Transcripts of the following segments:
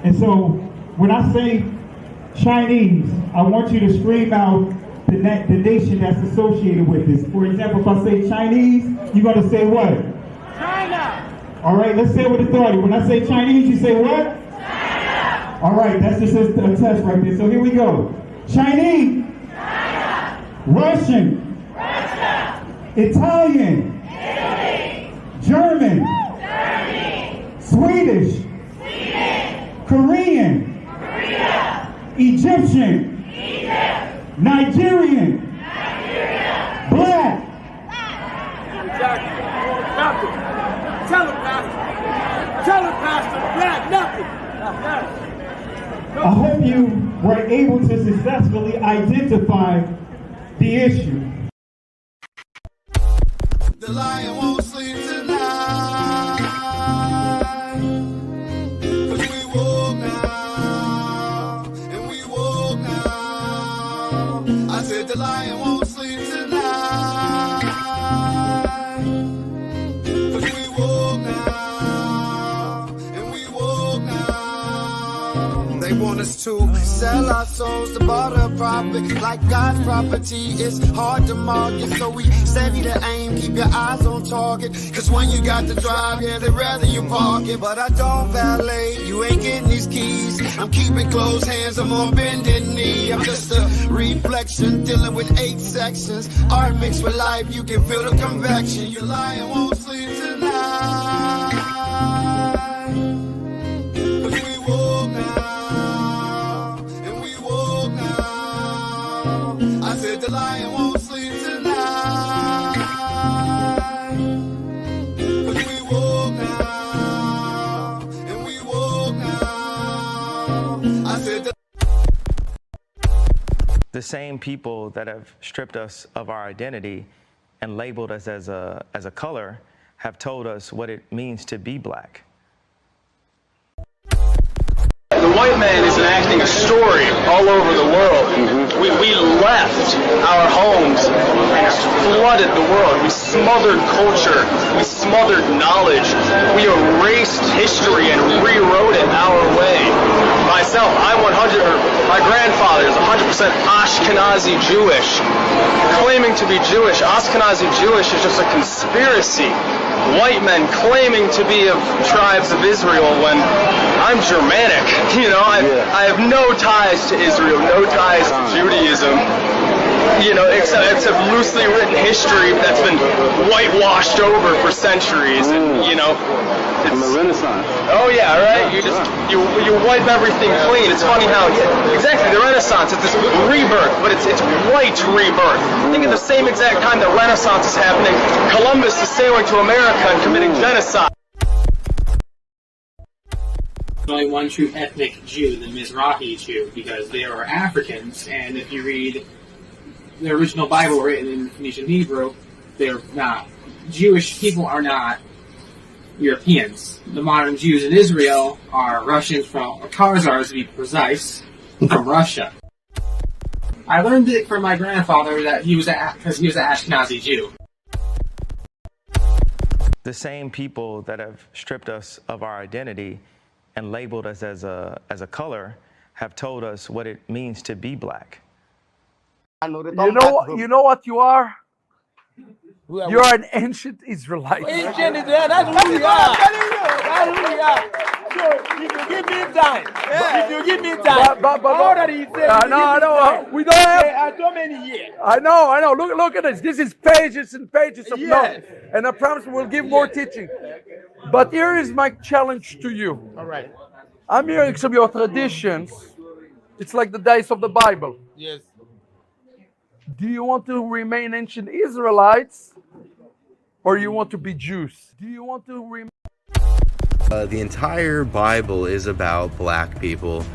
And so when I say Chinese, I want you to scream out the nation that's associated with this. For example, if I say Chinese, you're going to say what? China. All right, let's say it with authority. When I say Chinese, you say what? China. All right, that's just a test right there. So here we go. Chinese. China. Russian. Russia. Italian. Italy. German. Germany. Swedish. Sweden. Korean. Korea. Egyptian. Egypt. Nigerian. Nigeria. Black. Exactly. Nothing. Tell him, Pastor. Tell him, Pastor. Black, nothing. I hope you were able to successfully identify the issue. The lion won't sleep tonight. 'Cause we woke now, and we woke now. I said the lion won't sleep tonight. 'Cause we woke now, and we woke now. They want us to sell our souls to barter profit. Like God's property, it's hard to market. So we steady to aim, keep your eyes on target. Cause when you got to drive, yeah, they'd rather you park it. But I don't valet, you ain't getting these keys. I'm keeping closed hands, I'm on bended knee. I'm just a reflection, dealing with 8 sections. Art mixed with life, you can feel the convection. Your lion won't sleep tonight. 'Cause we woke now, and we woke now. I said the lion won't sleep tonight. 'Cause we woke now, and we woke now. I said the same people that have stripped us of our identity and labeled us as a color have told us what it means to be black. The white man is enacting a story all over the world. We left our homes and flooded the world. We smothered culture. We smothered knowledge. We erased history and rewrote it our way. Myself, my grandfather is 100% Ashkenazi Jewish. Claiming to be Jewish, Ashkenazi Jewish is just a conspiracy. White men claiming to be of tribes of Israel when I'm Germanic. You know, I have no ties to Israel, no ties to Judaism. You know, except loosely written history that's been whitewashed over for centuries, and you know, it's from the Renaissance. Oh yeah, right. You wipe everything clean. It's funny how exactly the Renaissance. It's this rebirth, but it's white rebirth. Think at the same exact time the Renaissance is happening, Columbus is sailing to America and committing genocide. There's only one true ethnic Jew, the Mizrahi Jew, because they are Africans, and if you read the original Bible written in Phoenician Hebrew, they're not. Jewish people are not Europeans. The modern Jews in Israel are Russians or Khazars to be precise, from Russia. I learned it from my grandfather that because he was an Ashkenazi Jew. The same people that have stripped us of our identity and labeled us as a color have told us what it means to be black. You know what you are? You're an ancient Israelite. Ancient Israelite, that's who we are. That's who we are. So if you give me time, if you give me time, We don't have. so many years. I know. Look at this. This is pages and pages of notes. And I promise we'll give more teaching. But here is my challenge to you. All right. I'm hearing some of your traditions. It's like the days of the Bible. Yes. Do you want to remain ancient Israelites, or you want to be Jews? Do you want to remain? The entire Bible is about black people.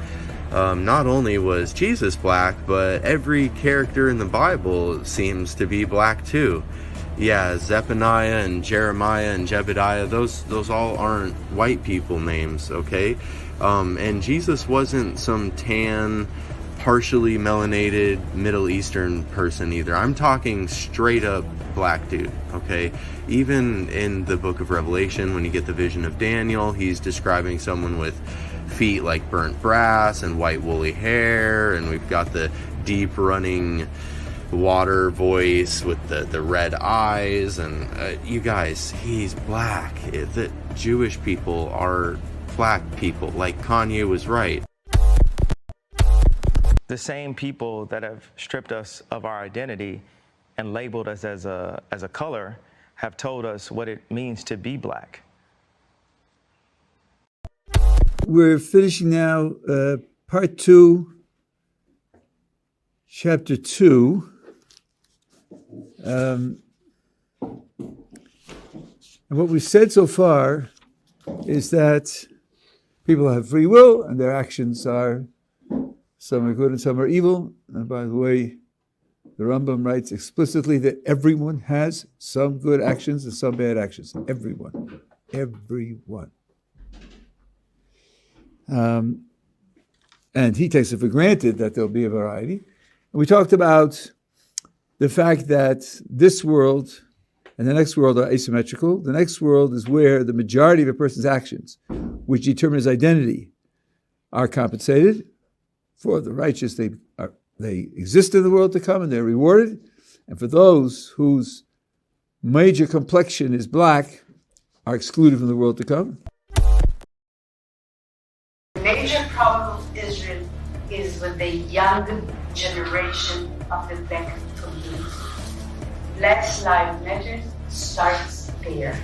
Not only was Jesus black, but every character in the Bible seems to be black too. Yeah, Zephaniah and Jeremiah and Jebediah, those all aren't white people names, okay? And Jesus wasn't some tan, partially melanated Middle Eastern person either. I'm talking straight up black dude, okay? Even in the book of Revelation, when you get the vision of Daniel, he's describing someone with feet like burnt brass and white woolly hair, and we've got the deep running water voice with the red eyes. And you guys, he's black. The Jewish people are black people, like Kanye was right. The same people that have stripped us of our identity and labeled us as a color have told us what it means to be black. We're finishing now part 2, chapter 2. And what we've said so far is that people have free will and their actions are, some are good and some are evil. And by the way, the Rambam writes explicitly that everyone has some good actions and some bad actions. Everyone. Everyone. And he takes it for granted that there'll be a variety. And we talked about the fact that this world and the next world are asymmetrical. The next world is where the majority of a person's actions, which determine his identity, are compensated. For the righteous, they exist in the world to come and they're rewarded. And for those whose major complexion is black, are excluded from the world to come. The major problem of Israel is with the young generation of the black community. Black Lives Matter starts there.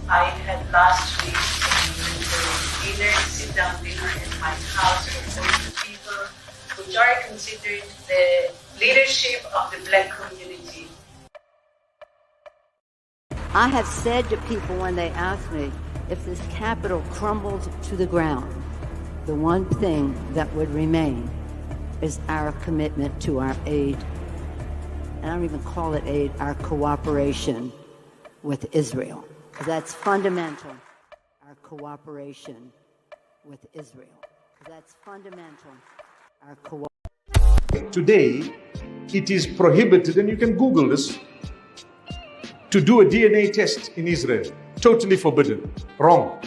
I had last week a dinner, sit-down dinner at my house with 40 people, which are considered the leadership of the black community. I have said to people when they ask me if this capital crumbled to the ground, the one thing that would remain is our commitment to our aid. And I don't even call it aid, our cooperation with Israel. That's fundamental, our cooperation with Israel. That's fundamental, our cooperation. Today, it is prohibited, and you can Google this, to do a DNA test in Israel. Totally forbidden. Wrong.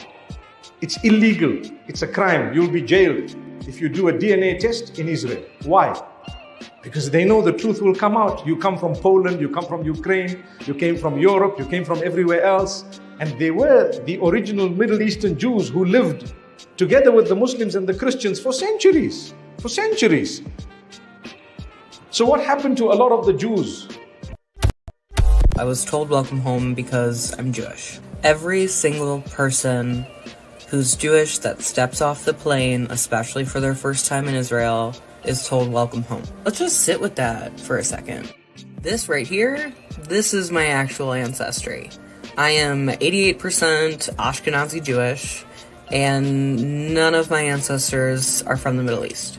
It's illegal. It's a crime. You'll be jailed if you do a DNA test in Israel. Why? Because they know the truth will come out. You come from Poland, you come from Ukraine, you came from Europe, you came from everywhere else. And they were the original Middle Eastern Jews who lived together with the Muslims and the Christians for centuries. For centuries. So what happened to a lot of the Jews? I was told welcome home because I'm Jewish. Every single person who's Jewish that steps off the plane, especially for their first time in Israel, is told welcome home. Let's just sit with that for a second. This right here, this is my actual ancestry. I am 88% Ashkenazi Jewish, and none of my ancestors are from the Middle East.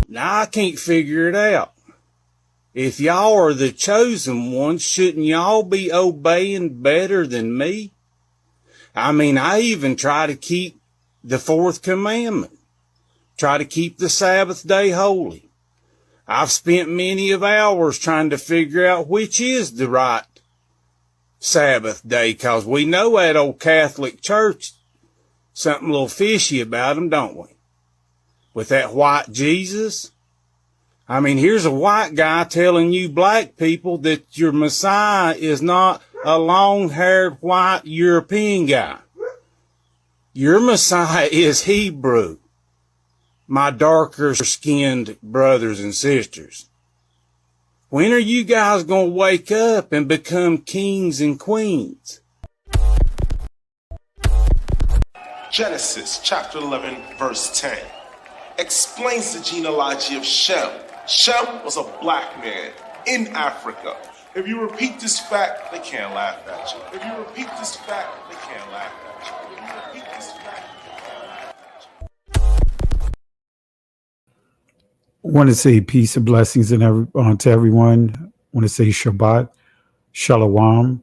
Now I can't figure it out. If y'all are the chosen ones, shouldn't y'all be obeying better than me? I mean, I even try to keep the 4th commandment. Try to keep the Sabbath day holy. I've spent many of hours trying to figure out which is the right Sabbath day, because we know that old Catholic Church, something a little fishy about them, don't we? With that white Jesus. I mean, here's a white guy telling you black people that your Messiah is not a long-haired white European guy. Your Messiah is Hebrew, my darker-skinned brothers and sisters. When are you guys going to wake up and become kings and queens? Genesis chapter 11, verse 10 explains the genealogy of Shem. Shem was a black man in Africa. If you repeat this fact, they can't laugh at you. If you repeat this fact, they can't laugh at you. If you repeat this fact, they can't laugh at you. I want to say peace and blessings to everyone. I want to say Shabbat, Shalom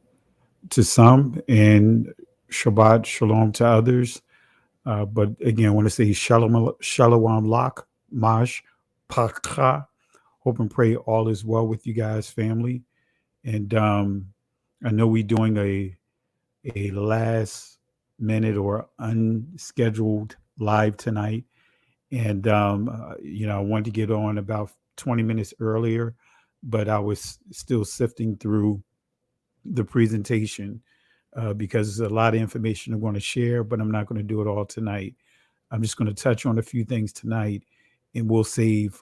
to some, and Shabbat, Shalom to others. But again, I want to say Shalom Lach, Mash, Pakha. Hope and pray all is well with you guys, family. And I know we're doing a last minute or unscheduled live tonight. And, I wanted to get on about 20 minutes earlier, but I was still sifting through the presentation because there's a lot of information I'm going to share, but I'm not going to do it all tonight. I'm just going to touch on a few things tonight, and we'll save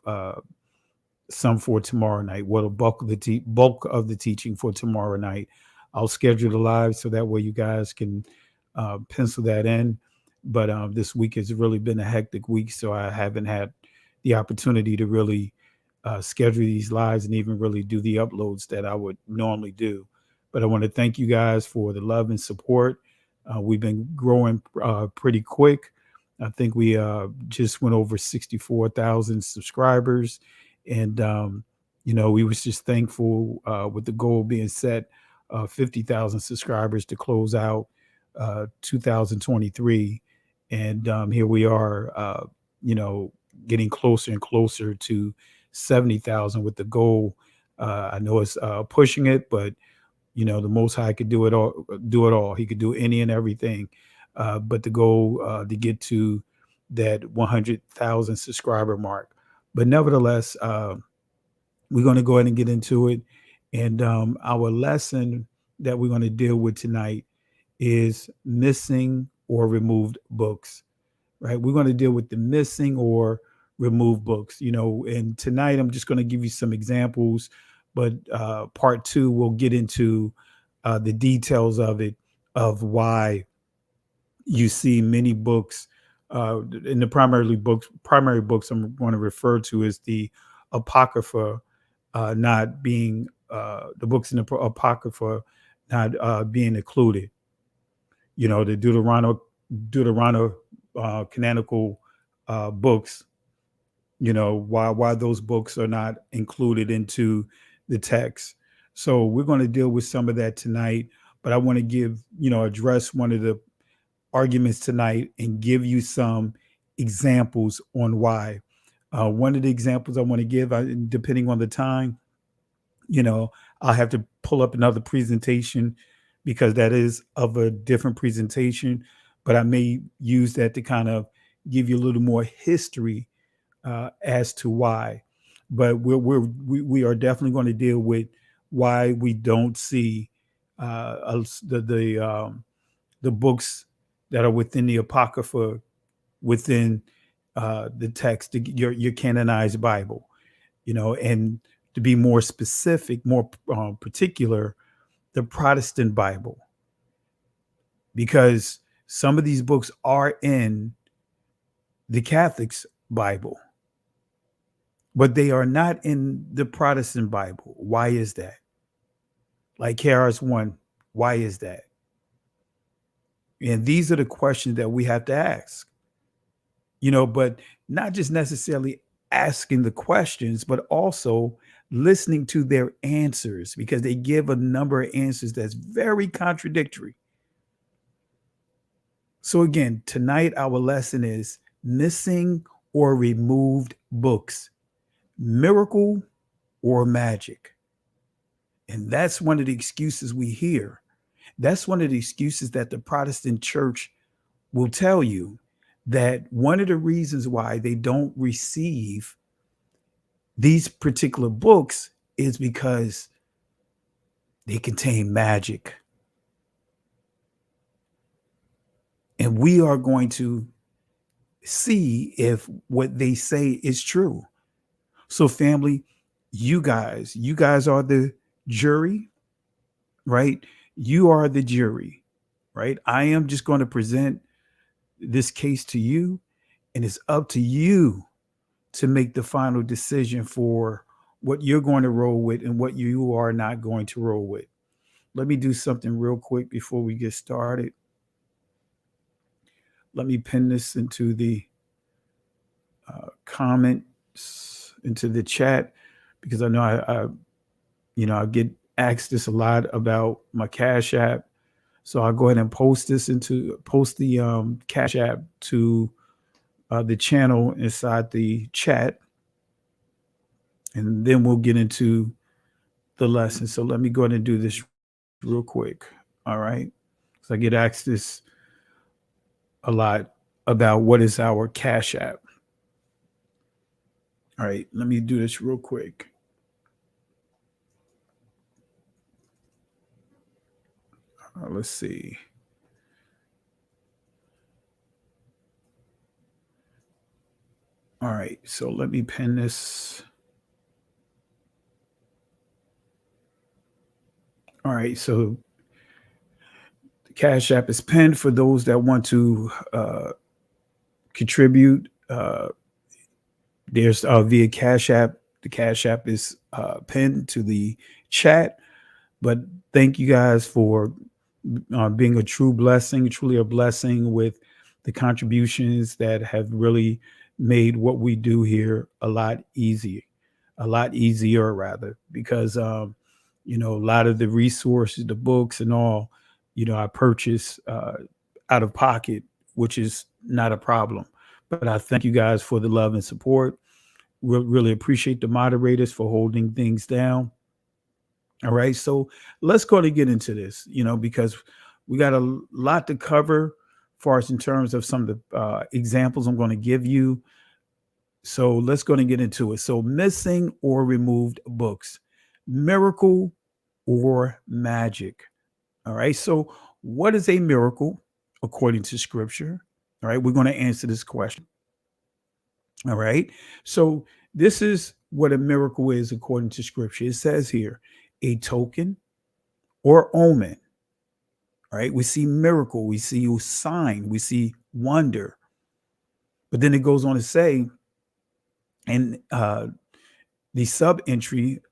some for tomorrow night. Well, the bulk of the teaching for tomorrow night. I'll schedule the live so that way you guys can pencil that in. But this week has really been a hectic week, so I haven't had the opportunity to really schedule these lives and even really do the uploads that I would normally do. But I want to thank you guys for the love and support. We've been growing pretty quick. I think we just went over 64,000 subscribers. And, we was just thankful with the goal being set 50,000 subscribers to close out 2023. And here we are, getting closer and closer to 70,000 with the goal. I know it's pushing it, but the Most High could do it all. Do it all. He could do any and everything. But the goal to get to that 100,000 subscriber mark. But nevertheless, we're going to go ahead and get into it. And our lesson that we're going to deal with tonight is missing or removed books. Right? We're going to deal with the missing or removed books. And tonight I'm just going to give you some examples. But part two, we'll get into the details of it, of why you see many books. In the primary books I'm going to refer to is the Apocrypha, not being the books in the Apocrypha not being included. The Deuteronomy canonical books. Why those books are not included into the text. So we're going to deal with some of that tonight. But I want to address one of the arguments tonight and give you some examples on why. One of the examples I want to give, depending on the time, I'll have to pull up another presentation because that is of a different presentation, but I may use that to kind of give you a little more history as to why. But we are definitely going to deal with why we don't see the books that are within the Apocrypha within the text, your canonized Bible, and to be more specific, more particular, the Protestant Bible, because some of these books are in the Catholic's Bible, but they are not in the Protestant Bible. Why is that? Like KRS-One, why is that? And these are the questions that we have to ask, but not just necessarily asking the questions, but also listening to their answers, because they give a number of answers that's very contradictory. So again, tonight our lesson is missing or removed books, miracle or magic. And that's one of the excuses we hear. That's one of the excuses that the Protestant church will tell you, that one of the reasons why they don't receive these particular books is because they contain magic. And we are going to see if what they say is true. So family, you guys are the jury, right? You are the jury, right? I am just going to present this case to you, and it's up to you to make the final decision for what you're going to roll with and what you are not going to roll with. Let me do something real quick before we get started. Let me pin this into the comments, into the chat, because I know I get asked this a lot about my Cash App. So I'll go ahead and post the Cash App to the channel inside the chat, and then we'll get into the lesson. So let me go ahead and do this real quick. All right. So I get asked this a lot about what is our Cash App. All right. Let me do this real quick. Let's see. All right. So let me pin this. All right. So the Cash App is pinned for those that want to contribute. There's via Cash App. The Cash App is pinned to the chat. But thank you guys for being a true blessing, truly a blessing with the contributions that have really made what we do here a lot easier rather, because you know, a lot of the resources, the books and all, you know, I purchase out of pocket, which is not a problem. But I thank you guys for the love and support. Really appreciate the moderators for holding things down. All right, so let's go to get into this, you know, because we got a lot to cover for us in terms of some of the examples I'm going to give you. So let's go and get into it. So missing or removed books, miracle or magic. All right, so what is a miracle according to scripture? All right, we're going to answer this question. All right, so this is what a miracle is according to scripture. It says here, a token or omen. All right, we see miracle, we see sign, we see wonder. But then it goes on to say, in the sub entry,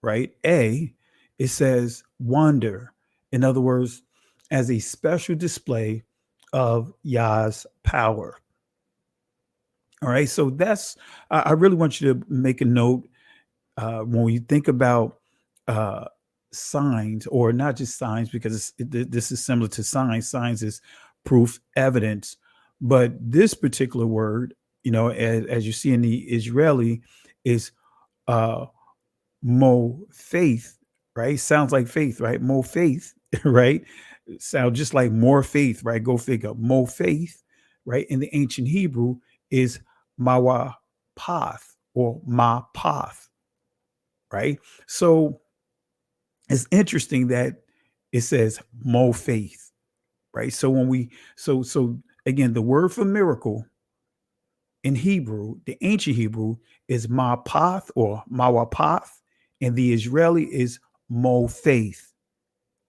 right, A, it says wonder. In other words, as a special display of Yah's power. All right, so that's, I really want you to make a note when you think about signs, or not just signs, because this is similar to signs. Signs is proof, evidence. But this particular word, you know, as you see in the Israeli, is mo faith, right? Sounds like faith, right? Mo faith, right? Sound just like more faith, right? Go figure. Mo faith, right? In the ancient Hebrew is mawa path or ma path, right? So it's interesting that it says mo faith, right? So when we so again, the word for miracle in Hebrew, the ancient Hebrew, is mapath or mawapath, and the Israeli is mo faith.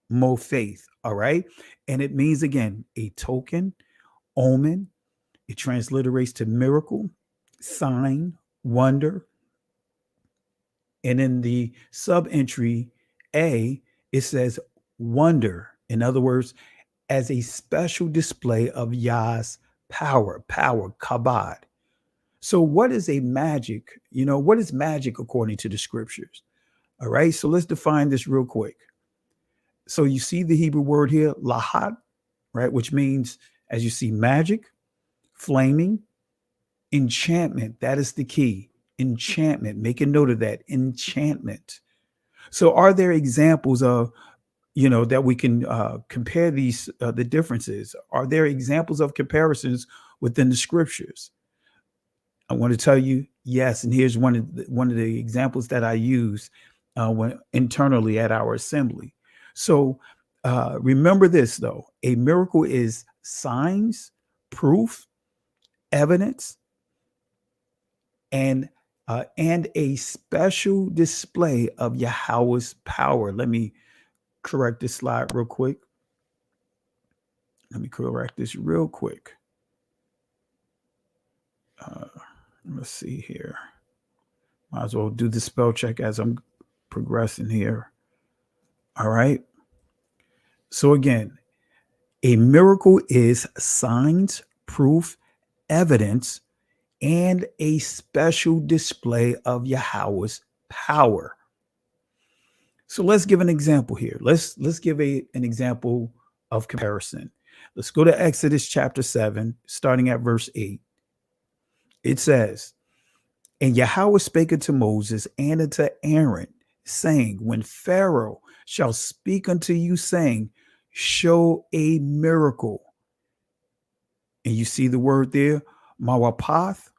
Mo faith, all right? And it means, again, a token, omen. It transliterates to miracle, sign, wonder. And in the sub entry A, it says wonder. In other words, as a special display of Yah's power, kabod. So what is a magic? You know, what is magic according to the scriptures? All right, so let's define this real quick. So you see the Hebrew word here, lahat, right, which means, as you see, magic, flaming, enchantment. That is the key. Enchantment. Make a note of that. Enchantment. So are there examples of, you know, that we can compare these, the differences? Are there examples of comparisons within the scriptures? I want to tell you, yes. And here's one of the examples that I use when internally at our assembly. So remember this, though. A miracle is signs, proof, evidence, and a special display of Yahweh's power. Let me correct this slide real quick. Let's see here. Might as well do the spell check as I'm progressing here. All right. So again, a miracle is signs, proof, evidence, and a special display of Yahweh's power. So let's give an example here. Let's give an example of comparison. Let's go to Exodus chapter 7, starting at verse 8. It says, and Yahweh spake unto Moses and unto Aaron, saying, when Pharaoh shall speak unto you, saying, show a miracle. And you see the word there, mawapath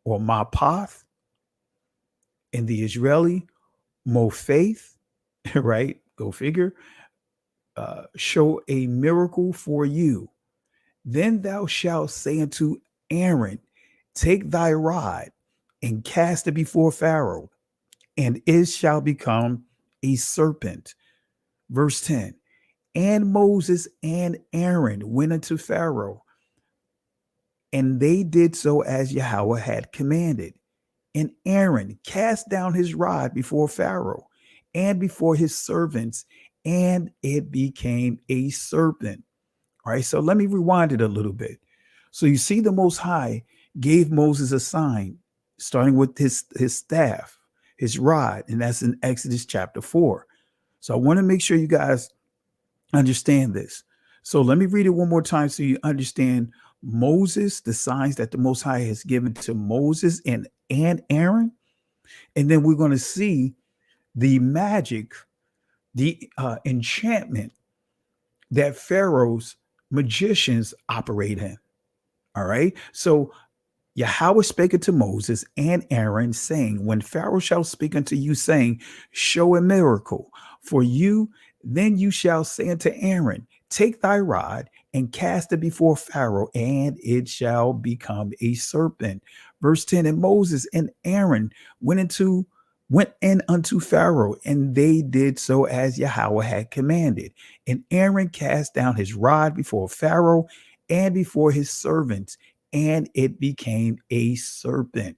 or mapath. In the Israeli, mo faith, right? Go figure. Show a miracle for you. Then thou shalt say unto Aaron, take thy rod and cast it before Pharaoh, and it shall become a serpent. Verse 10. And Moses and Aaron went unto Pharaoh, and they did so as Yahweh had commanded. And Aaron cast down his rod before Pharaoh and before his servants, and it became a serpent. All right, so let me rewind it a little bit. So you see, the Most High gave Moses a sign, starting with his staff, his rod, and that's in Exodus chapter 4. So I want to make sure you guys understand this. So let me read it one more time so you understand Moses, the signs that the Most High has given to Moses and Aaron. And then we're going to see the magic, the enchantment that Pharaoh's magicians operate in. All right. So Yahweh spake unto Moses and Aaron, saying, when Pharaoh shall speak unto you, saying, show a miracle for you, then you shall say unto Aaron, take thy rod and cast it before Pharaoh, and it shall become a serpent. Verse 10, and Moses and Aaron went in unto Pharaoh, and they did so as Yahweh had commanded. And Aaron cast down his rod before Pharaoh and before his servants, and it became a serpent.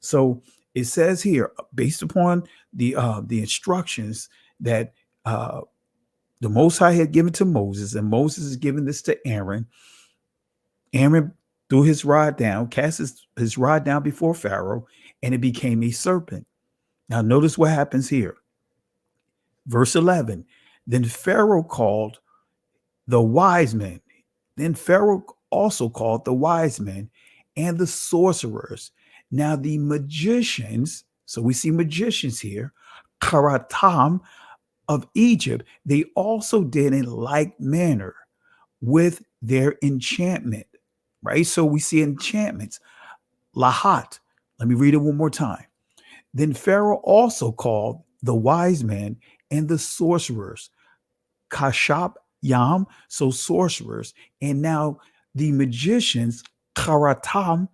So it says here, based upon the instructions that the Most High had given to Moses, and Moses is giving this to Aaron. Aaron threw his rod down, cast his rod down before Pharaoh, and it became a serpent. Now notice what happens here. Verse 11, then Pharaoh called the wise men. Then Pharaoh also called the wise men and the sorcerers. Now the magicians, so we see magicians here, Karatam of Egypt, they also did in like manner with their enchantment, right? So we see enchantments, Lahat. Let me read it one more time. Then Pharaoh also called the wise men and the sorcerers, Kashab Yam, so sorcerers, and now the magicians, Karatam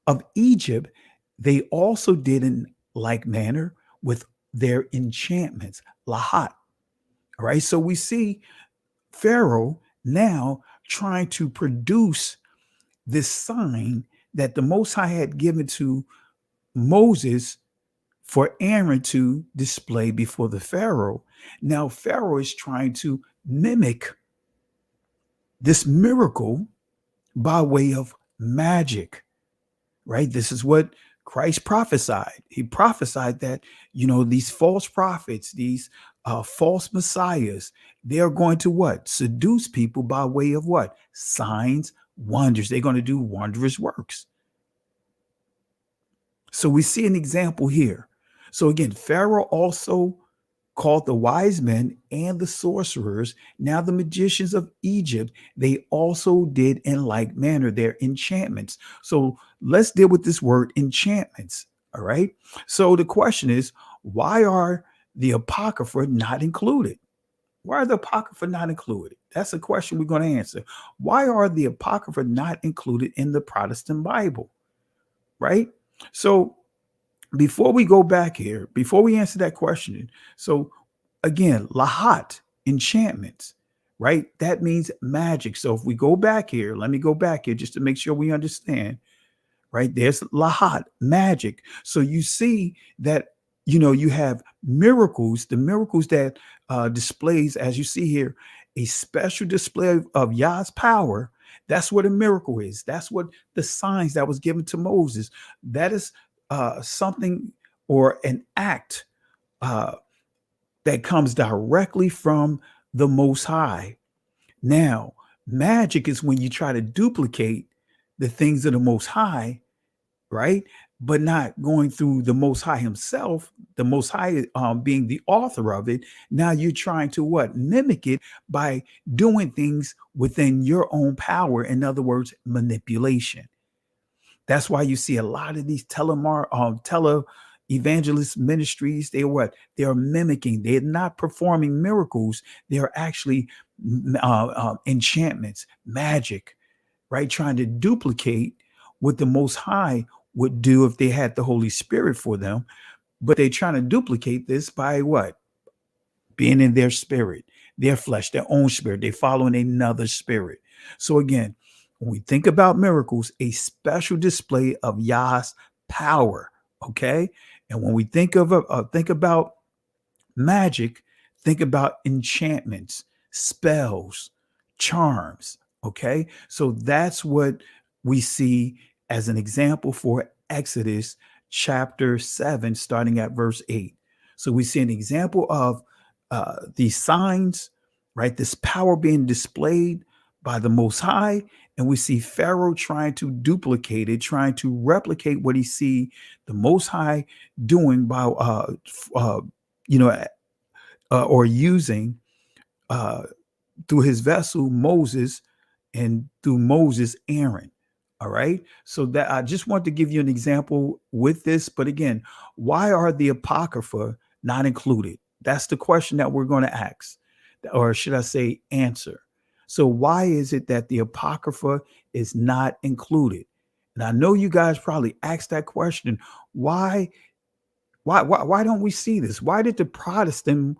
of Egypt, they also did in like manner with their enchantments, Lahat. All right, so we see Pharaoh now trying to produce this sign that the Most High had given to Moses for Aaron to display before the Pharaoh. Now Pharaoh is trying to mimic this miracle by way of magic, right? This is what Christ prophesied. He prophesied that, these false prophets, these false messiahs, they are going to what? Seduce people by way of what? Signs, wonders. They're going to do wondrous works. So we see an example here. So again, Pharaoh also called the wise men and the sorcerers. Now the magicians of Egypt, they also did in like manner their enchantments. So let's deal with this word enchantments. All right. So the question is, why are the Apocrypha not included? Why are the Apocrypha not included? That's a question we're going to answer. Why are the Apocrypha not included in the Protestant Bible? Right. So before we go back here, before we answer that question, so again, Lahat, enchantments, right? That means magic. So if we go back here, let me go back here just to make sure we understand, right? There's Lahat, magic. So you see that, you have miracles, the miracles that displays, as you see here, a special display of Yah's power. That's what a miracle is. That's what the signs that was given to Moses. That is something or an act that comes directly from the Most High. Now, magic is when you try to duplicate the things of the Most High right? But not going through the Most High himself, the Most High being the author of it. Now you're trying to what? Mimic it by doing things within your own power. In other words, manipulation. That's why you see a lot of these tele evangelist ministries. They're what? They're mimicking. They're not performing miracles. They're actually enchantments, magic, right? Trying to duplicate what the Most High would do if they had the Holy Spirit for them. But they're trying to duplicate this by what? Being in their spirit, their flesh, their own spirit. They're following another spirit. So again, when we think about miracles, a special display of Yah's power. Okay. And when we think about magic, think about enchantments, spells, charms. Okay. So that's what we see as an example for Exodus chapter 7, starting at verse 8. So we see an example of these signs, right? This power being displayed by the Most High. And we see Pharaoh trying to duplicate it, trying to replicate what he see the Most High doing by, or using through his vessel Moses, and through Moses Aaron. All right, so that I just want to give you an example with this. But again, why are the Apocrypha not included? That's the question that we're going to ask, or should I say answer. So why is it that the Apocrypha is not included? And I know you guys probably asked that question. Why don't we see this? Why did the Protestant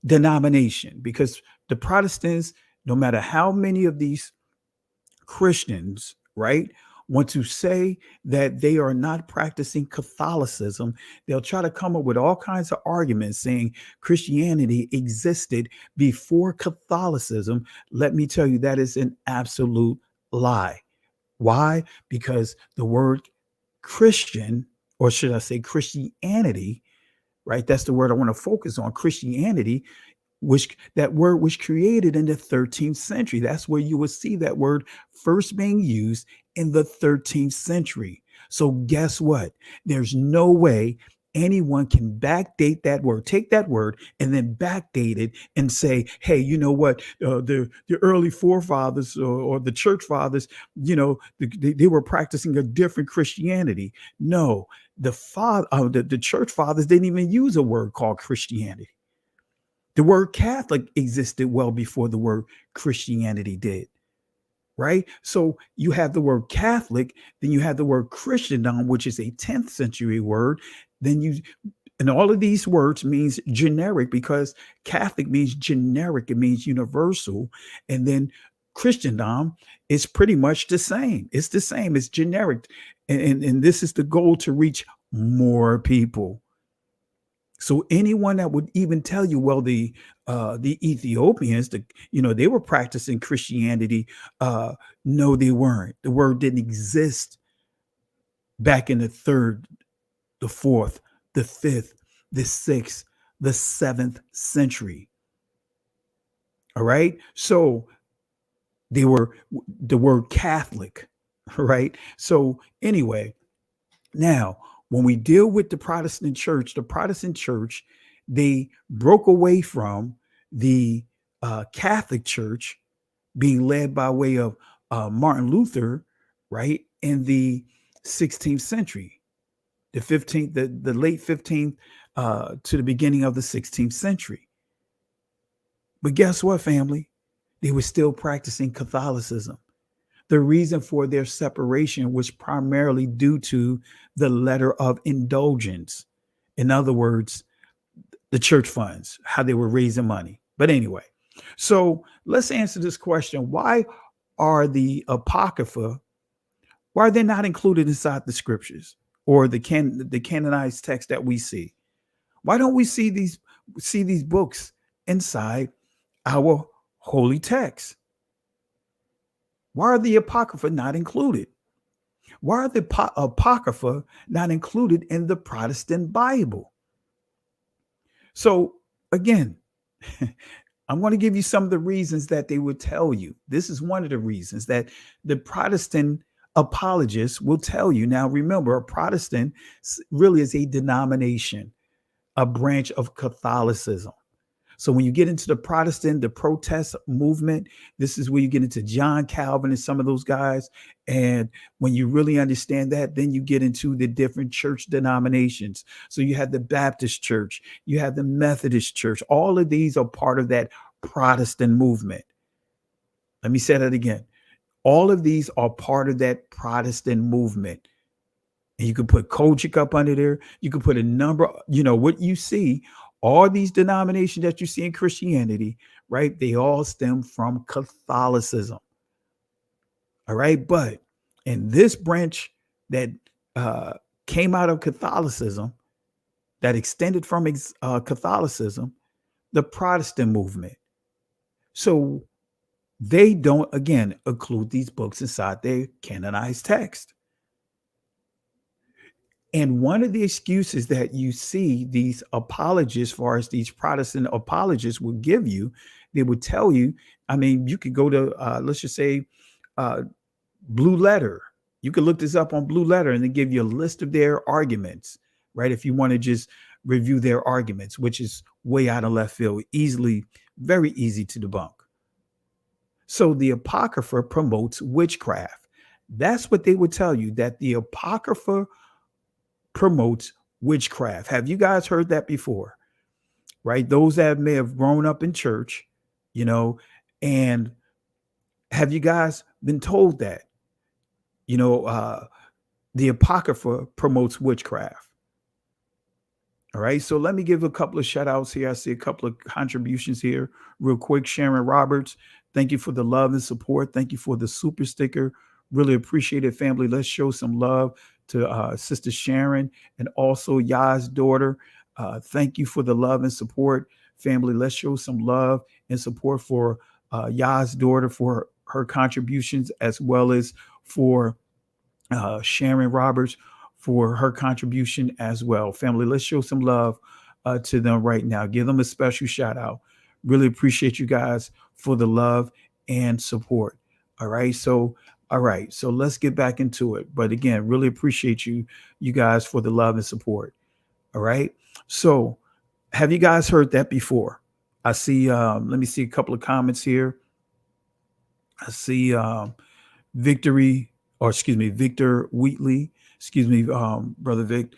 denomination, because the Protestants, no matter how many of these Christians, right, want to say that they are not practicing Catholicism, they'll try to come up with all kinds of arguments saying Christianity existed before Catholicism. Let me tell you, that is an absolute lie. Why? Because the word Christian, or should I say Christianity, right? That's the word I want to focus on. Christianity, which that word was created in the 13th century. That's where you will see that word first being used, in the 13th century. So guess what? There's no way anyone can backdate that word, take that word and then backdate it and say, hey, you know what? The early forefathers or the church fathers, they were practicing a different Christianity. No, the church fathers didn't even use a word called Christianity. The word Catholic existed well before the word Christianity did, right? So you have the word Catholic, then you have the word Christendom, which is a 10th century word. And all of these words means generic, because Catholic means generic, it means universal. And then Christendom is pretty much the same. It's the same, it's generic. And this is the goal, to reach more people. So anyone that would even tell you, well, the Ethiopians, they were practicing Christianity. No, they weren't. The word didn't exist back in the 3rd, the 4th, the 5th, the 6th, the 7th century. All right. So they were the word Catholic, right? So anyway, now, when we deal with the Protestant church, they broke away from the Catholic Church, being led by way of Martin Luther, right, in the 16th century, the late 15th to the beginning of the 16th century. But guess what, family? They were still practicing Catholicism. The reason for their separation was primarily due to the letter of indulgence. In other words, the church funds, how they were raising money. But anyway, so let's answer this question. Why are the Apocrypha, why are they not included inside the scriptures or the canonized text that we see? Why don't we see these books inside our holy text? Why are the Apocrypha not included? Why are the Apocrypha not included in the Protestant Bible? So again, I'm going to give you some of the reasons that they would tell you. This is one of the reasons that the Protestant apologists will tell you. Now, remember, a Protestant really is a denomination, a branch of Catholicism. So when you get into the Protestant, the protest movement, this is where you get into John Calvin and some of those guys. And when you really understand that, then you get into the different church denominations. So you have the Baptist church, you have the Methodist church. All of these are part of that Protestant movement. Let me say that again. All of these are part of that Protestant movement. And you can put Kojic up under there. You can put a number, what you see, all these denominations that you see in Christianity, right? They all stem from Catholicism. All right. But in this branch that came out of Catholicism, that extended from Catholicism, the Protestant movement. So they don't, again, include these books inside their canonized text. And one of the excuses that you see these apologists, as far as these Protestant apologists will give you, they would tell you, I mean, you could go to, let's just say, Blue Letter. You could look this up on Blue Letter and they give you a list of their arguments, right? If you want to just review their arguments, which is way out of left field, very easy to debunk. So the Apocrypha promotes witchcraft. That's what they would tell you, that the Apocrypha promotes witchcraft. Have you guys heard that before? Right? Those that may have grown up in church, and have you guys been told that, the Apocrypha promotes witchcraft? All right. So let me give a couple of shout outs here. I see a couple of contributions here real quick. Sharon Roberts, thank you for the love and support. Thank you for the super sticker. Really appreciate it, family. Let's show some love to Sister Sharon and also Yah's daughter. Thank you for the love and support, family. Let's show some love and support for Yah's daughter for her contributions, as well as for Sharon Roberts for her contribution as well. Family, let's show some love to them right now. Give them a special shout out. Really appreciate you guys for the love and support. All right. So let's get back into it. But again, really appreciate you guys for the love and support. All right. So have you guys heard that before? I see, let me see a couple of comments here. I see Victor Wheatley, Brother Vic,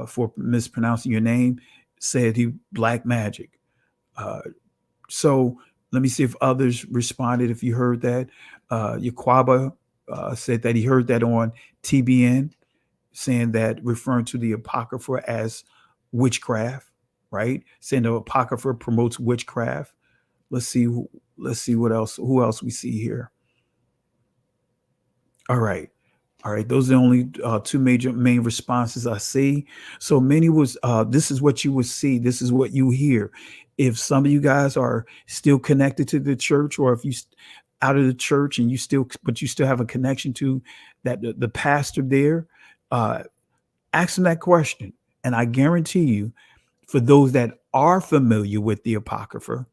for mispronouncing your name, said he black magic. So let me see if others responded, if you heard that. Yaquaba said that he heard that on TBN, saying that, referring to the Apocrypha as witchcraft, right? Saying the Apocrypha promotes witchcraft. Let's see what else, who else we see here. All right. Those are the only two main responses I see. So many was, this is what you would see. This is what you hear. If some of you guys are still connected to the church, or if you out of the church and you still have a connection to that, the pastor there, ask them that question. And I guarantee you, for those that are familiar with the Apocrypha,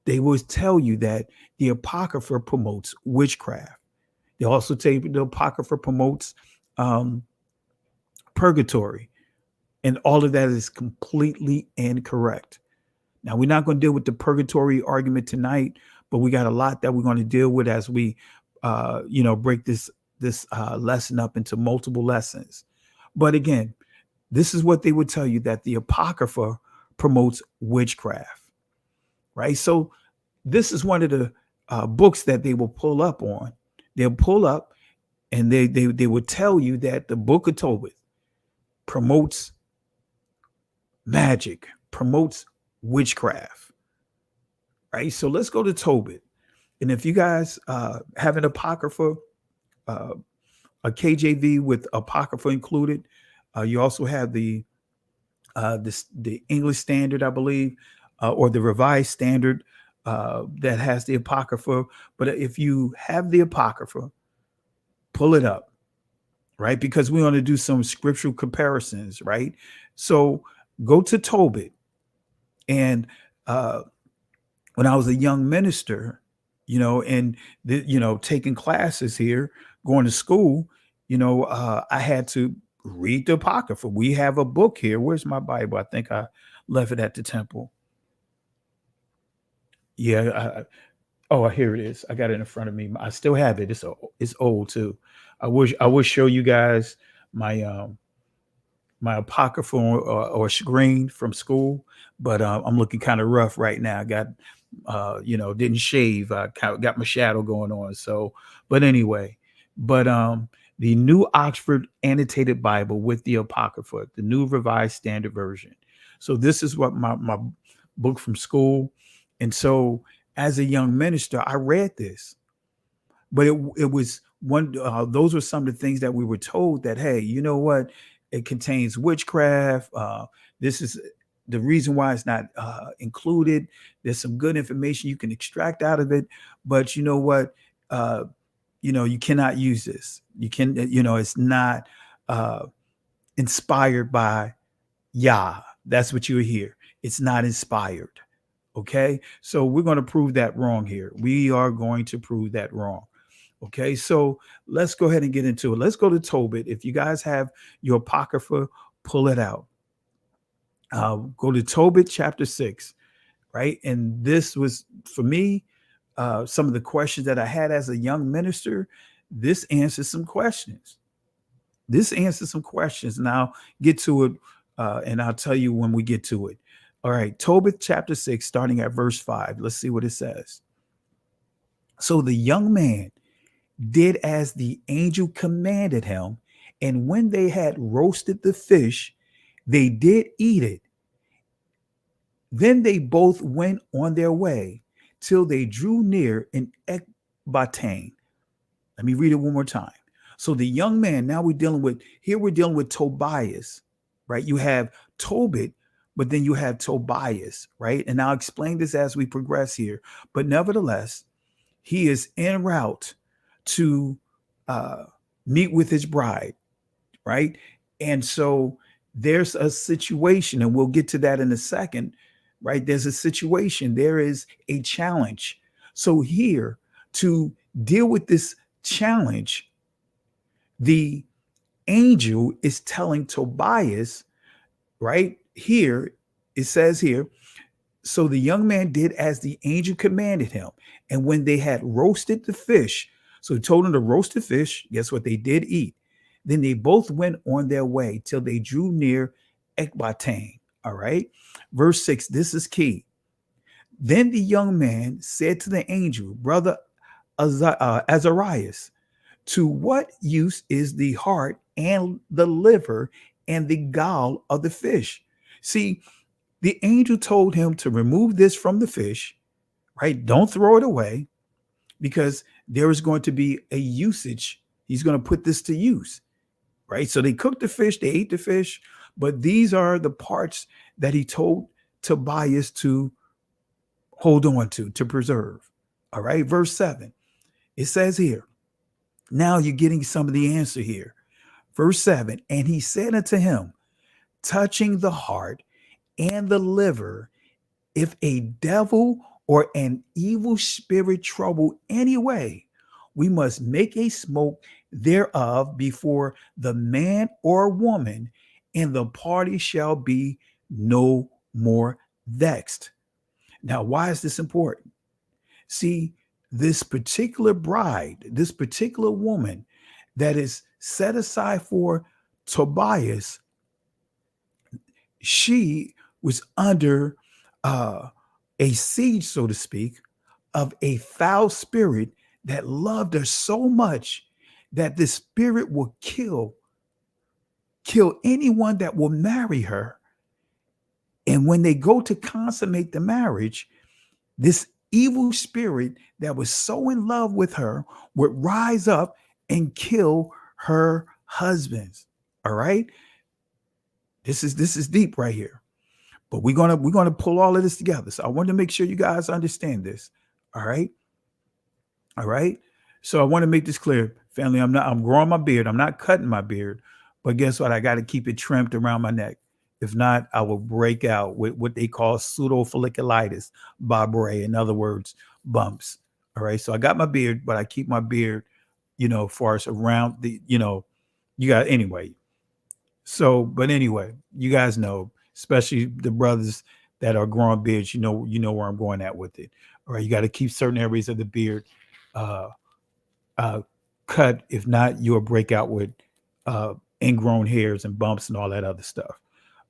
they will tell you that the Apocrypha promotes witchcraft. They also tell you the Apocrypha promotes purgatory. And all of that is completely incorrect. Now, we're not going to deal with the purgatory argument tonight, but we got a lot that we're going to deal with as we, break this lesson up into multiple lessons. But again, this is what they would tell you, that the Apocrypha promotes witchcraft, right? So this is one of the books that they will pull up on. They'll pull up and they would tell you that the book of Tobit promotes magic, promotes witchcraft, right? So let's go to Tobit. And if you guys have an Apocrypha, a KJV with Apocrypha included, you also have the English Standard, I believe, or the Revised Standard that has the Apocrypha. But if you have the Apocrypha, pull it up, right? Because we want to do some scriptural comparisons, right? So go to Tobit, and when I was a young minister, and taking classes here, going to school, I had to read the Apocrypha. We have a book here. Where's my Bible? I think I left it at the temple. Yeah. Oh, here it is. I got it in front of me. I still have it. It's old too. I would show you guys my my Apocrypha or screen from school, but I'm looking kind of rough right now. I got didn't shave. I got my shadow going on. So, but anyway, but the New Oxford Annotated Bible with the Apocrypha, the New Revised Standard Version. So this is what my book from school. And so as a young minister, I read this, but it was one, those were some of the things that we were told that, hey, you know what? It contains witchcraft. This is the reason why it's not included. There's some good information you can extract out of it, but you know what? You cannot use this. You can, it's not inspired by Yah. That's what you hear. It's not inspired. Okay. So we're going to prove that wrong here. We are going to prove that wrong. Okay. So let's go ahead and get into it. Let's go to Tobit. If you guys have your Apocrypha, pull it out. Go to Tobit chapter 6. Right. And this was, for me, some of the questions that I had as a young minister. This answers some questions. And I'll get to it. And I'll tell you when we get to it. All right. Tobit chapter 6, starting at verse 5. Let's see what it says. So the young man did as the angel commanded him. And when they had roasted the fish, they did eat it. Then they both went on their way till they drew near in Ecbatane. Let me read it one more time. So the young man, now we're dealing with Tobias, right? You have Tobit, but then you have Tobias, right? And I'll explain this as we progress here. But nevertheless, he is en route to meet with his bride, right? And so there's a situation, and we'll get to that in a second, right? There's a situation. There is a challenge. So here, to deal with this challenge, the angel is telling Tobias, right? Here, it says here, so the young man did as the angel commanded him. And when they had roasted the fish, so he told them to roast the fish, guess what? They did eat. Then they both went on their way till they drew near Ecbatane. All right. Verse 6, this is key. Then the young man said to the angel, brother Azarias, to what use is the heart and the liver and the gall of the fish? See, the angel told him to remove this from the fish, right? Don't throw it away, because there is going to be a usage. He's going to put this to use, right? So they cooked the fish, they ate the fish, but these are the parts that he told Tobias to hold on to preserve. All right, verse 7. It says here, now you're getting some of the answer here. Verse 7, and he said unto him, touching the heart and the liver, if a devil or an evil spirit trouble any way, we must make a smoke thereof before the man or woman, and the party shall be no more vexed. Now, why is this important? See, this particular bride, this particular woman that is set aside for Tobias, she was under a siege, so to speak, of a foul spirit that loved her so much that the spirit will kill anyone that will marry her. And when they go to consummate the marriage, this evil spirit that was so in love with her would rise up and kill her husbands. All right. This is deep right here. But we're gonna pull all of this together. So I want to make sure you guys understand this. All right. All right. So I want to make this clear, family. I'm growing my beard. I'm not cutting my beard, but guess what? I got to keep it trimmed around my neck. If not, I will break out with what they call pseudofolliculitis, Bobray, in other words, bumps. All right. So I got my beard, but I keep my beard, far as around the, you got anyway. So, but anyway, you guys know, especially the brothers that are growing beards, you know where I'm going at with it. All right. You got to keep certain areas of the beard cut. If not, you'll break out with ingrown hairs and bumps and all that other stuff.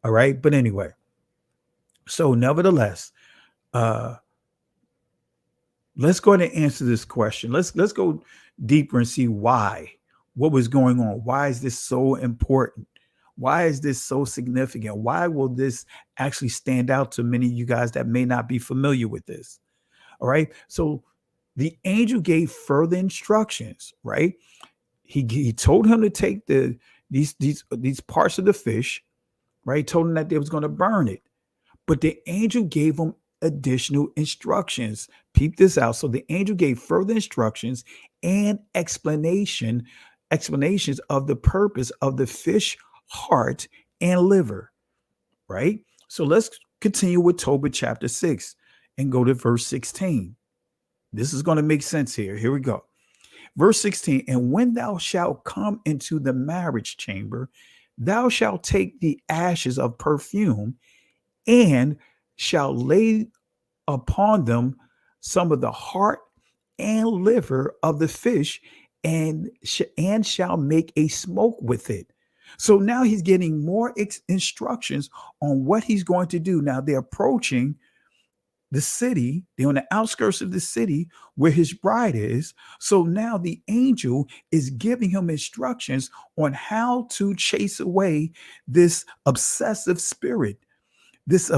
All right. But anyway, so nevertheless, let's go ahead and answer this question. Let's go deeper and see what was going on. Why is this so important? Why is this so significant? Why will this actually stand out to many of you guys that may not be familiar with this? All right. So the angel gave further instructions, right? He told him to take these parts of the fish, right? Told him that they was going to burn it. But the angel gave him additional instructions. Peep this out. So the angel gave further instructions and explanations of the purpose of the fish heart and liver, right? So let's continue with Tobit chapter 6 and go to verse 16. This is going to make sense here. Here we go. Verse 16, and when thou shalt come into the marriage chamber, thou shalt take the ashes of perfume and shall lay upon them some of the heart and liver of the fish and shall make a smoke with it. So now he's getting more instructions on what he's going to do. Now they're approaching the city. They're on the outskirts of the city where his bride is. So now the angel is giving him instructions on how to chase away this obsessive spirit, this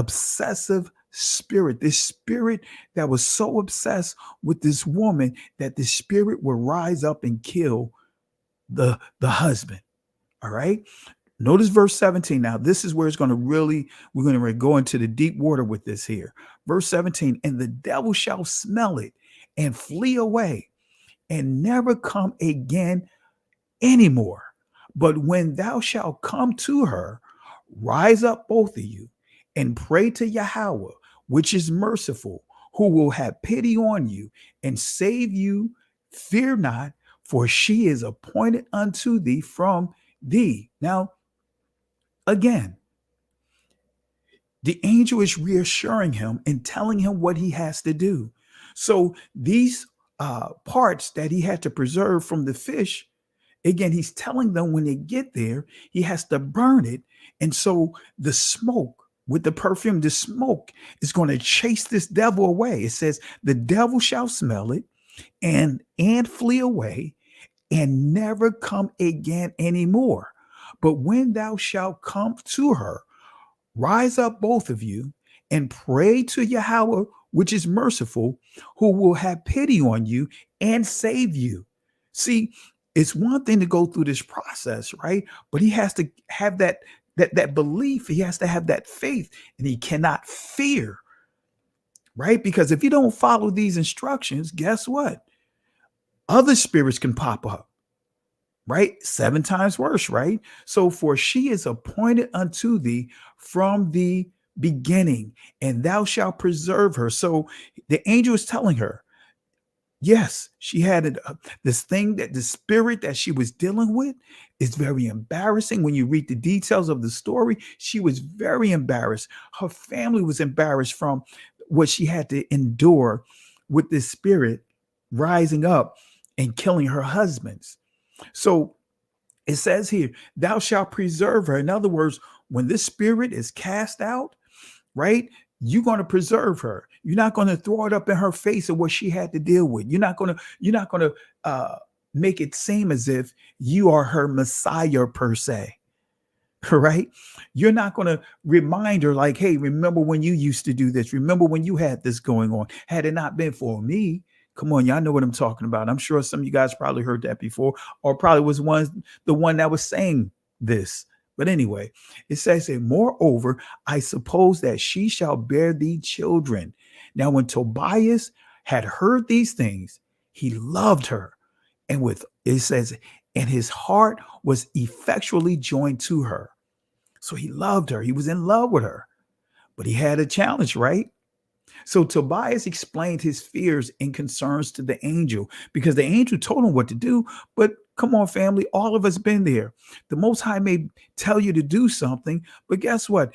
spirit that was so obsessed with this woman that the spirit will rise up and kill the husband. All right. Notice verse 17. Now, this is where it's going to we're going to go into the deep water with this here. Verse 17, and the devil shall smell it and flee away and never come again anymore. But when thou shalt come to her, rise up both of you and pray to Yahweh, which is merciful, who will have pity on you and save you. Fear not, for she is appointed unto thee from thee. Now, again, the angel is reassuring him and telling him what he has to do. So these parts that he had to preserve from the fish, again, he's telling them when they get there, he has to burn it. And so the smoke with the perfume, the smoke is going to chase this devil away. It says the devil shall smell it and flee away and never come again anymore. But when thou shalt come to her, rise up both of you and pray to Yahweh, which is merciful, who will have pity on you and save you. See, it's one thing to go through this process, right? But he has to have that belief. He has to have that faith, and he cannot fear, right? Because if you don't follow these instructions, guess what? Other spirits can pop up, right? 7 times worse, right? So for she is appointed unto thee from the beginning, and thou shalt preserve her. So the angel is telling her, yes, she had this thing, that the spirit that she was dealing with is very embarrassing. When you read the details of the story, she was very embarrassed. Her family was embarrassed from what she had to endure with this spirit rising up and killing her husbands. So it says here, thou shalt preserve her. In other words, when this spirit is cast out, right, you're going to preserve her. You're not going to throw it up in her face of what she had to deal with. You're not going to make it seem as if you are her Messiah per se. Right? You're not going to remind her like, hey, remember when you used to do this? Remember when you had this going on? Had it not been for me, come on, y'all know what I'm talking about. I'm sure some of you guys probably heard that before, or probably was the one that was saying this. But anyway, it says, moreover, I suppose that she shall bear thee children. Now, when Tobias had heard these things, he loved her. And it says, and his heart was effectually joined to her. So he loved her. He was in love with her, but he had a challenge, right? So Tobias explained his fears and concerns to the angel because the angel told him what to do. But come on, family, all of us been there. The Most High may tell you to do something, but guess what?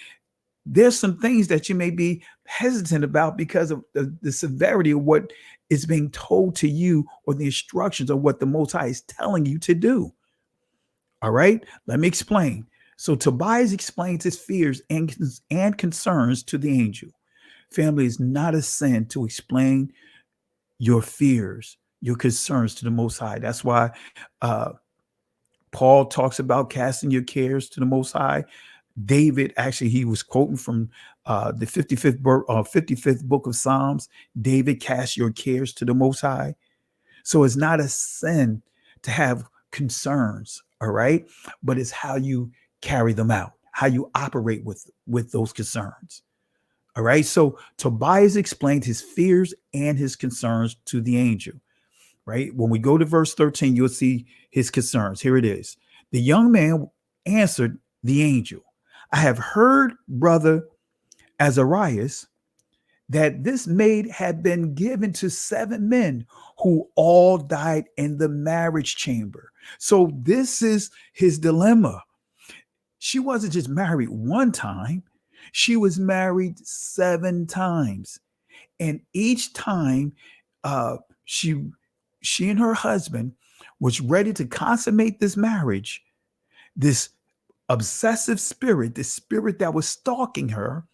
There's some things that you may be hesitant about because of the severity of what is being told to you or the instructions of what the Most High is telling you to do. All right, let me explain. So Tobias explains his fears and concerns to the angel. Family, is not a sin to explain your fears, your concerns to the Most High. That's why Paul talks about casting your cares to the Most High. David, actually, he was quoting from the 55th book of Psalms. David, cast your cares to the Most High. So it's not a sin to have concerns, all right? But it's how you carry them out, how you operate with those concerns. All right. So Tobias explained his fears and his concerns to the angel. Right. When we go to verse 13, you'll see his concerns. Here it is. The young man answered the angel, I have heard, brother Azarias, that this maid had been given to 7 men who all died in the marriage chamber. So this is his dilemma. She wasn't just married one time. She was married 7 times. And each time she and her husband was ready to consummate this marriage, this obsessive spirit, the spirit that was stalking her,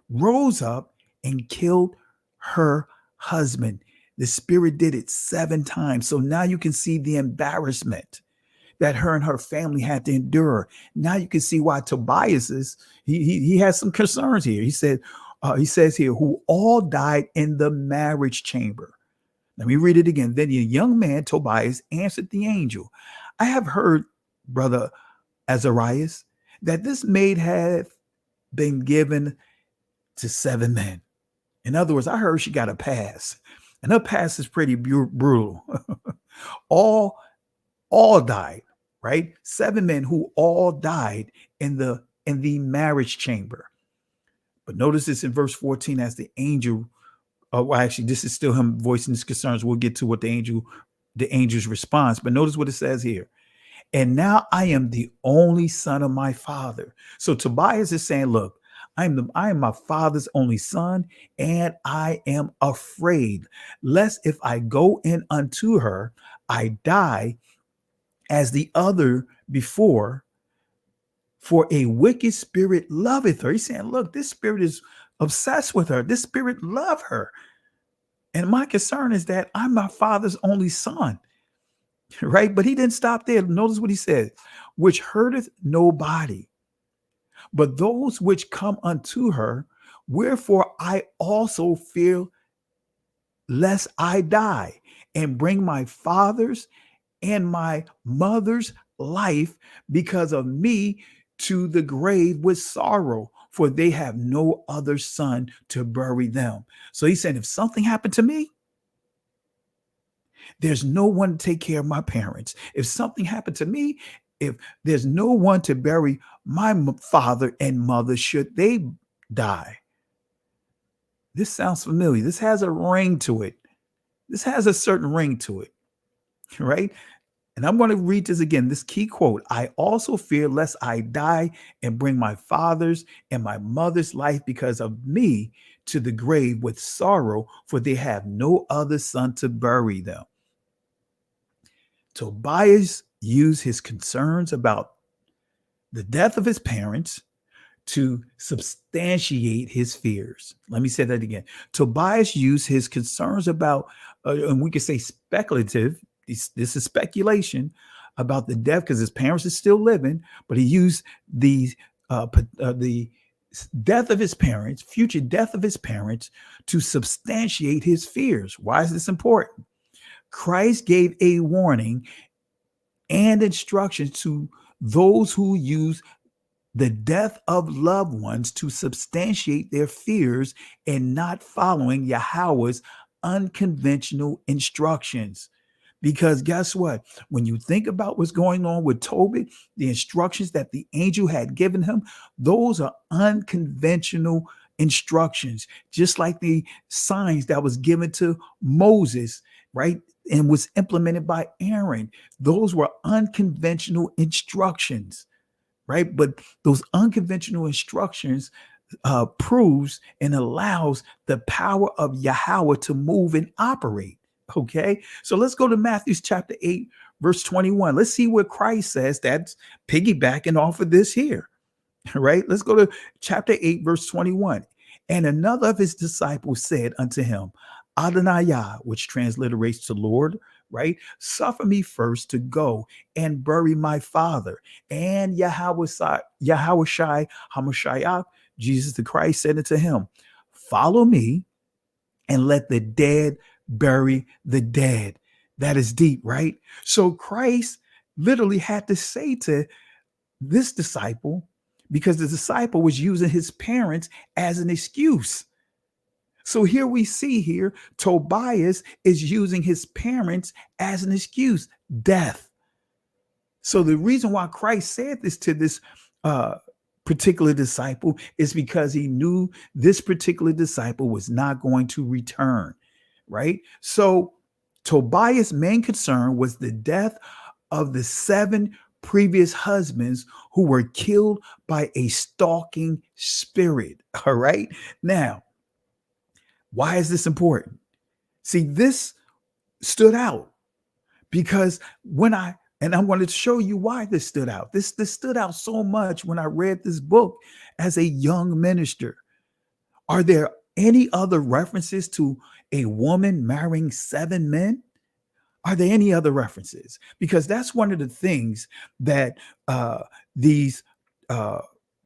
rose up and killed her husband. The spirit did it 7 times. So now you can see the embarrassment that her and her family had to endure. Now you can see why Tobias is, he has some concerns here. He says here, who all died in the marriage chamber. Let me read it again. Then the young man, Tobias, answered the angel, I have heard, brother Azarias, that this maid hath been given to 7 men. In other words, I heard she got a pass, and her pass is pretty brutal. all died, right? 7 men who all died in the marriage chamber. But notice this in verse 14 as the angel, actually, this is still him voicing his concerns. We'll get to what the angel's response. But notice what it says here. And now I am the only son of my father. So Tobias is saying, look, I am my father's only son, and I am afraid lest if I go in unto her, I die as the other before, for a wicked spirit loveth her. He's saying, look, this spirit is obsessed with her. This spirit love her. And my concern is that I'm my father's only son, right? But he didn't stop there. Notice what he said, which hurteth nobody, but those which come unto her, wherefore I also fear lest I die and bring my father's and my mother's life because of me to the grave with sorrow, for they have no other son to bury them. So he said, if something happened to me, there's no one to take care of my parents. If something happened to me, if there's no one to bury my father and mother should they die. This sounds familiar. This has a ring to it. This has a certain ring to it, right? And I'm going to read this again, this key quote. I also fear lest I die and bring my father's and my mother's life because of me to the grave with sorrow, for they have no other son to bury them. Tobias used his concerns about the death of his parents to substantiate his fears. Let me say that again. Tobias used his concerns about, and we could say speculative, this is speculation about the death because his parents are still living, but he used the death of his parents, future death of his parents, to substantiate his fears. Why is this important? Christ gave a warning and instructions to those who use the death of loved ones to substantiate their fears and not following Yahweh's unconventional instructions. Because guess what? When you think about what's going on with Tobit, the instructions that the angel had given him, those are unconventional instructions, just like the signs that was given to Moses, right? And was implemented by Aaron. Those were unconventional instructions, right? But those unconventional instructions proves and allows the power of Yahweh to move and operate. Okay, so let's go to Matthew chapter 8, verse 21. Let's see what Christ says that's piggybacking off of this here. Right? Let's go to chapter 8, verse 21. And another of his disciples said unto him, Adonai, which transliterates to Lord, right? Suffer me first to go and bury my father. And Yahweh Shai Hamashiach, Jesus the Christ, said unto him, follow me and let the dead bury the dead. That is deep, right? So Christ literally had to say to this disciple, because the disciple was using his parents as an excuse. So here we see here, Tobias is using his parents as an excuse, death. So the reason why Christ said this to this particular disciple is because he knew this particular disciple was not going to return, right? So Tobias' main concern was the death of the 7 previous husbands who were killed by a stalking spirit. All right. Now, why is this important? See, this stood out because I'm going to show you why this stood out. This stood out so much when I read this book as a young minister. Are there any other references to a woman marrying 7 men? Are there any other references? Because that's one of the things that these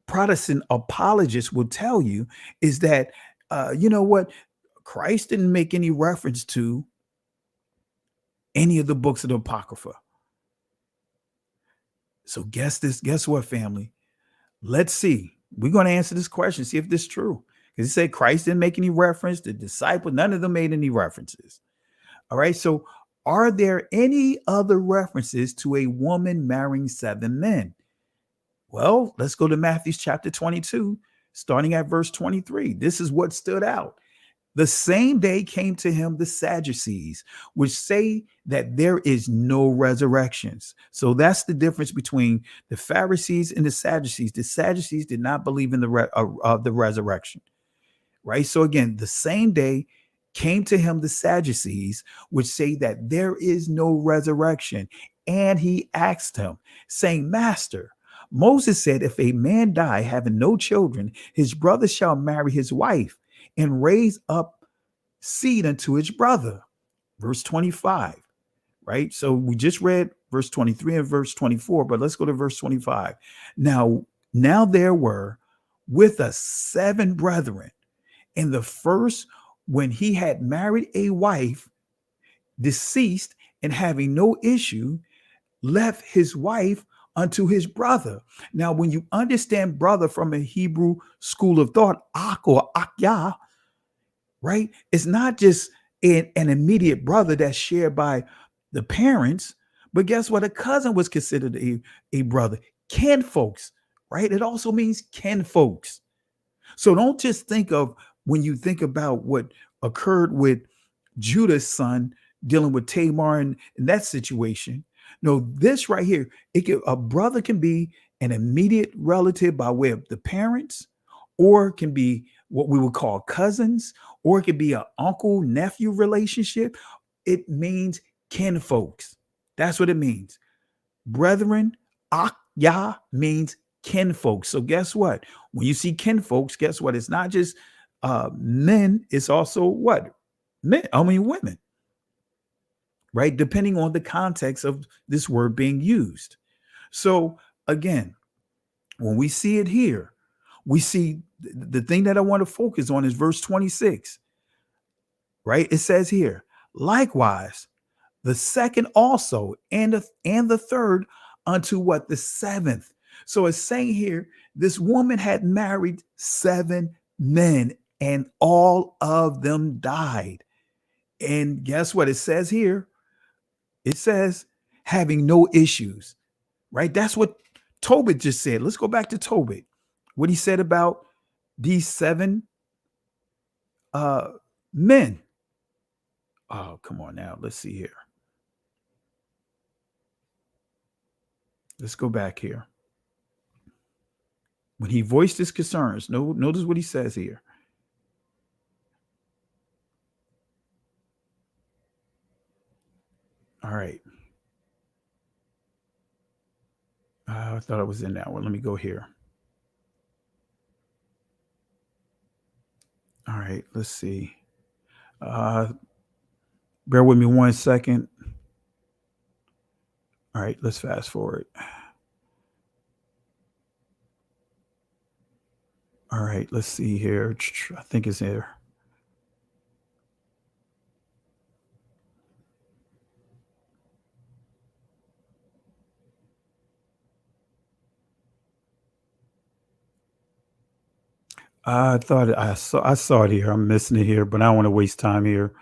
Protestant apologists will tell you is that, you know what? Christ didn't make any reference to any of the books of the Apocrypha. So guess what, family? Let's see. We're going to answer this question, see if this is true. Because he said Christ didn't make any reference, the disciple, none of them made any references. All right. So are there any other references to a woman marrying 7 men? Well, let's go to Matthew chapter 22, starting at verse 23. This is what stood out. The same day came to him the Sadducees, which say that there is no resurrections. So that's the difference between the Pharisees and the Sadducees. The Sadducees did not believe in the resurrection, right? So again, the same day came to him the Sadducees, which say that there is no resurrection. And he asked him, saying, Master, Moses said, if a man die having no children, his brother shall marry his wife and raise up seed unto his brother. Verse 25, right? So we just read verse 23 and verse 24, but let's go to verse 25. Now there were with us 7 brethren, and the first, when he had married a wife, deceased and having no issue, left his wife unto his brother. Now, when you understand brother from a Hebrew school of thought, ak or akya, right? It's not just an immediate brother that's shared by the parents, but guess what? A cousin was considered a brother. Kin folks, right? It also means kin folks. So don't just think of, when you think about what occurred with Judah's son dealing with Tamar and that situation. No, this right here, a brother can be an immediate relative by way of the parents, or it can be what we would call cousins, or it could be an uncle-nephew relationship. It means kin folks. That's what it means. Brethren, akya means kin folks. So guess what? When you see kin folks, guess what? It's not just men, it's also what? Women. Right? Depending on the context of this word being used. So again, when we see it here, we see the thing that I want to focus on is verse 26, right? It says here, likewise, the second also, and the third unto what? The 7th. So it's saying here, this woman had married 7 men and all of them died. And guess what it says here? It says having no issues, right? That's what Tobit just said. Let's go back to Tobit. What he said about these 7 men. Oh, come on now. Let's see here. Let's go back here. When he voiced his concerns, notice what he says here. All right. I thought I was in that one. Let me go here. All right. Let's see. Bear with me 1 second. All right. Let's fast forward. All right. Let's see here. I think it's here. I thought I saw it here. I'm missing it here, but I don't want to waste time here.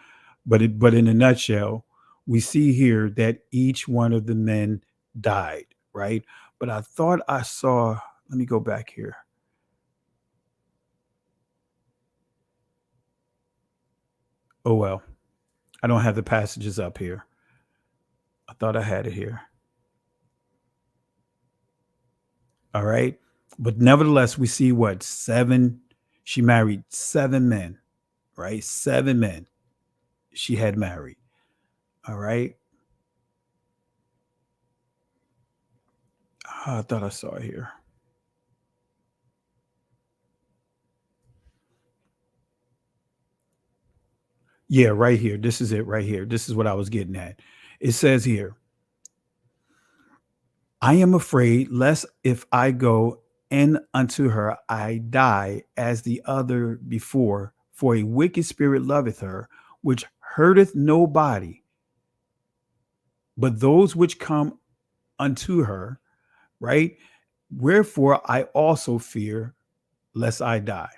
But in a nutshell, we see here that each one of the men died, right? But I thought I saw, let me go back here. Oh well. I don't have the passages up here. I thought I had it here. All right. But nevertheless, we see what? 7. She married 7 men, right? 7 men she had married. All right. I thought I saw it here. Yeah, right here. This is it right here. This is what I was getting at. It says here, I am afraid lest if I go in unto her, I die as the other before, for a wicked spirit loveth her, which hurteth nobody, but those which come unto her, right? Wherefore I also fear lest I die.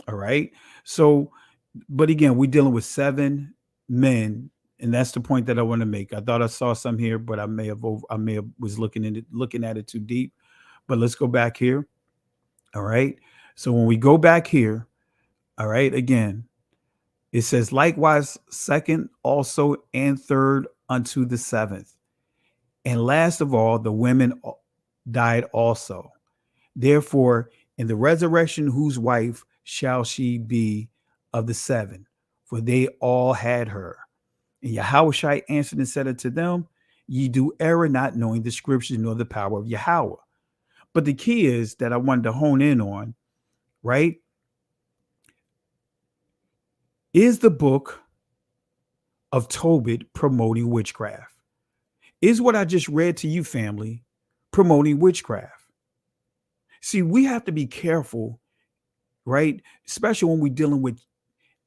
All right. So, but again, we're dealing with 7 men, and that's the point that I want to make. I thought I saw some here, but I may have was looking at it too deep. But let's go back here. All right. So when we go back here, all right, again, it says likewise, 2nd also and 3rd unto the 7th. And last of all, the women died also. Therefore, in the resurrection, whose wife shall she be of the 7? For they all had her. And Yahushua answered and said unto them, ye do error, not knowing the scriptures nor the power of Yahweh. But the key is that I wanted to hone in on, right? Is the book of Tobit promoting witchcraft? Is what I just read to you, family, promoting witchcraft? See, we have to be careful, right? Especially when we're dealing with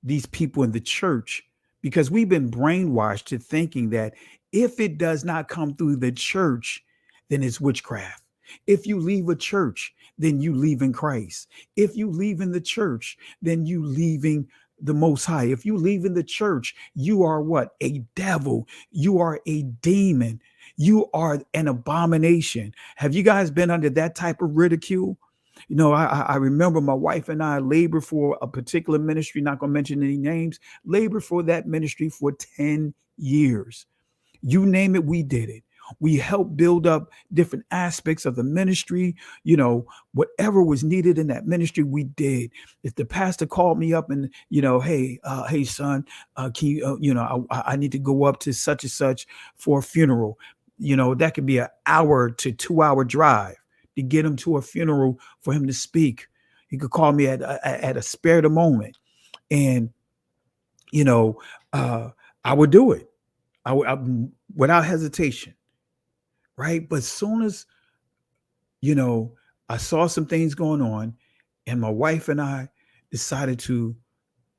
these people in the church, because we've been brainwashed to thinking that if it does not come through the church, then it's witchcraft. If you leave a church, then you leave in Christ. If you leave in the church, then you leaving the Most High. If you leave in the church, you are what? A devil. You are a demon. You are an abomination. Have you guys been under that type of ridicule? You know, I remember my wife and I labored for a particular ministry, not going to mention any names, labored for that ministry for 10 years. You name it, we did it. We helped build up different aspects of the ministry. You know, whatever was needed in that ministry, we did. If the pastor called me up and, you know, hey son, can you, I need to go up to such and such for a funeral. You know, that could be an hour to 2-hour drive to get him to a funeral for him to speak. He could call me at a spare the moment, and you know, I would do it. I without hesitation, right? But as soon as, you know, I saw some things going on, and my wife and I decided to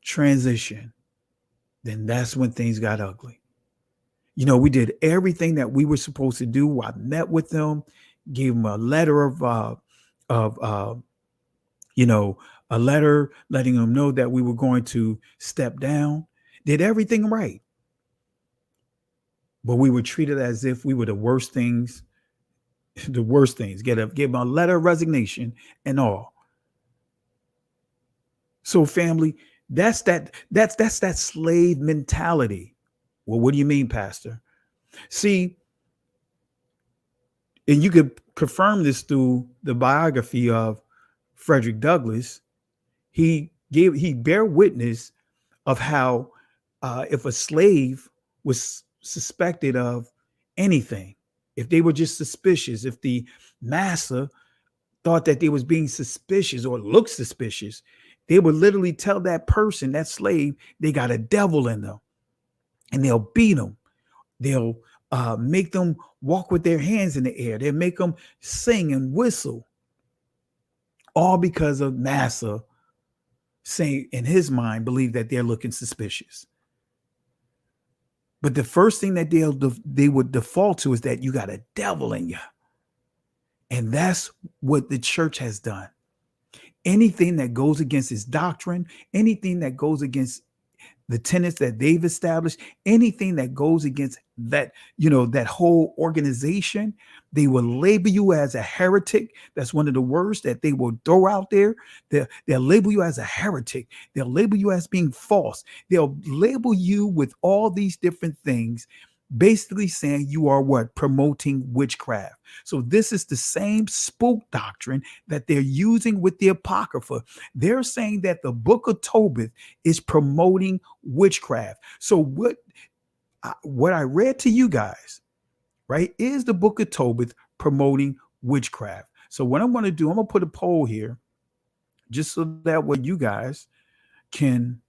transition, then that's when things got ugly. You know, we did everything that we were supposed to do. I met with them, gave them a letter a letter letting them know that we were going to step down, did everything right. but we were treated as if we were the worst things, the worst things. Give them a letter of resignation and all. So, family, that's that slave mentality. Well, what do you mean, Pastor? See, and you could confirm this through the biography of Frederick Douglass. He bear witness of how if a slave was suspected of anything, if they were just suspicious, if the master thought that they was being suspicious or looked suspicious, they would literally tell that person, that slave, they got a devil in them, and they'll beat them. They'll make them walk with their hands in the air. They'll make them sing and whistle, all because of massa saying in his mind, believe that they're looking suspicious. But the first thing that they would default to is that you got a devil in you. And that's what the church has done. Anything that goes against his doctrine, anything that goes against the tenets that they've established, anything that goes against that, that whole organization, they will label you as a heretic. That's one of the words that they will throw out there. They'll label you as a heretic. They'll label you as being false. They'll label you with all these different things, basically saying you are what? Promoting witchcraft. So this is the same spook doctrine that they're using with the Apocrypha. They're saying that the book of Tobit is promoting witchcraft. So what I read to you guys, right, is the book of Tobit promoting witchcraft. So what I'm going to do, I'm going to put a poll here just so that way you guys can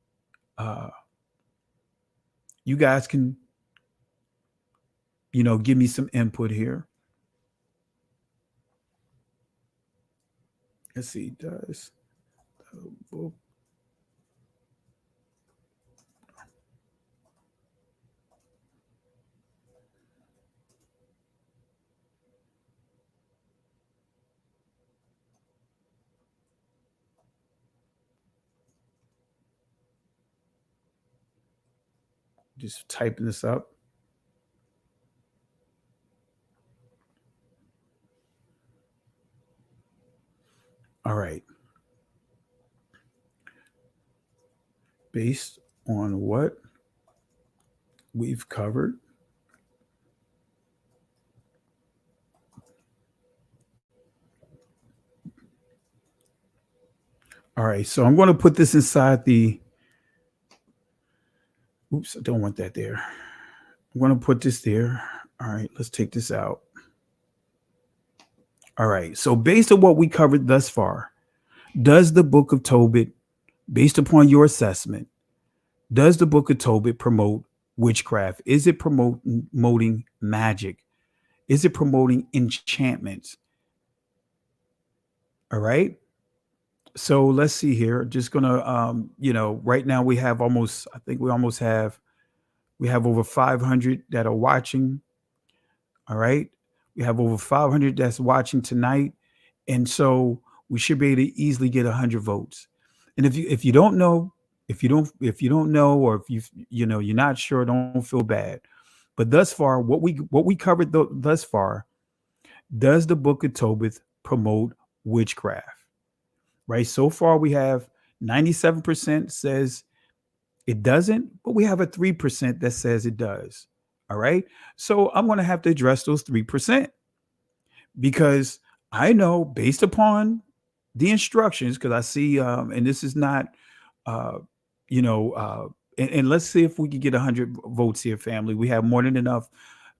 give me some input here. Let's see, does the book just typing this up. All right. Based on what we've covered, all right, so I'm going to put this inside the, oops, I don't want that there. I'm going to put this there. All right, let's take this out. All right, so based on what we covered thus far, does the book of Tobit, based upon your assessment, does the book of Tobit promote witchcraft? Is it promoting magic? Is it promoting enchantments? All right. So let's see here. Just gonna, right now we have we have over 500 that are watching. All right. We have over 500 that's watching tonight. And so we should be able to easily get 100 votes. And if you don't know, or if you're not sure, don't feel bad. But thus far, what we covered thus far, does the book of Tobit promote witchcraft? Right. So far, we have 97% says it doesn't, but we have a 3% that says it does. All right. So I'm going to have to address those 3% because I know based upon the instructions, because I see, and this is not, and let's see if we can get 100 votes here, family. We have more than enough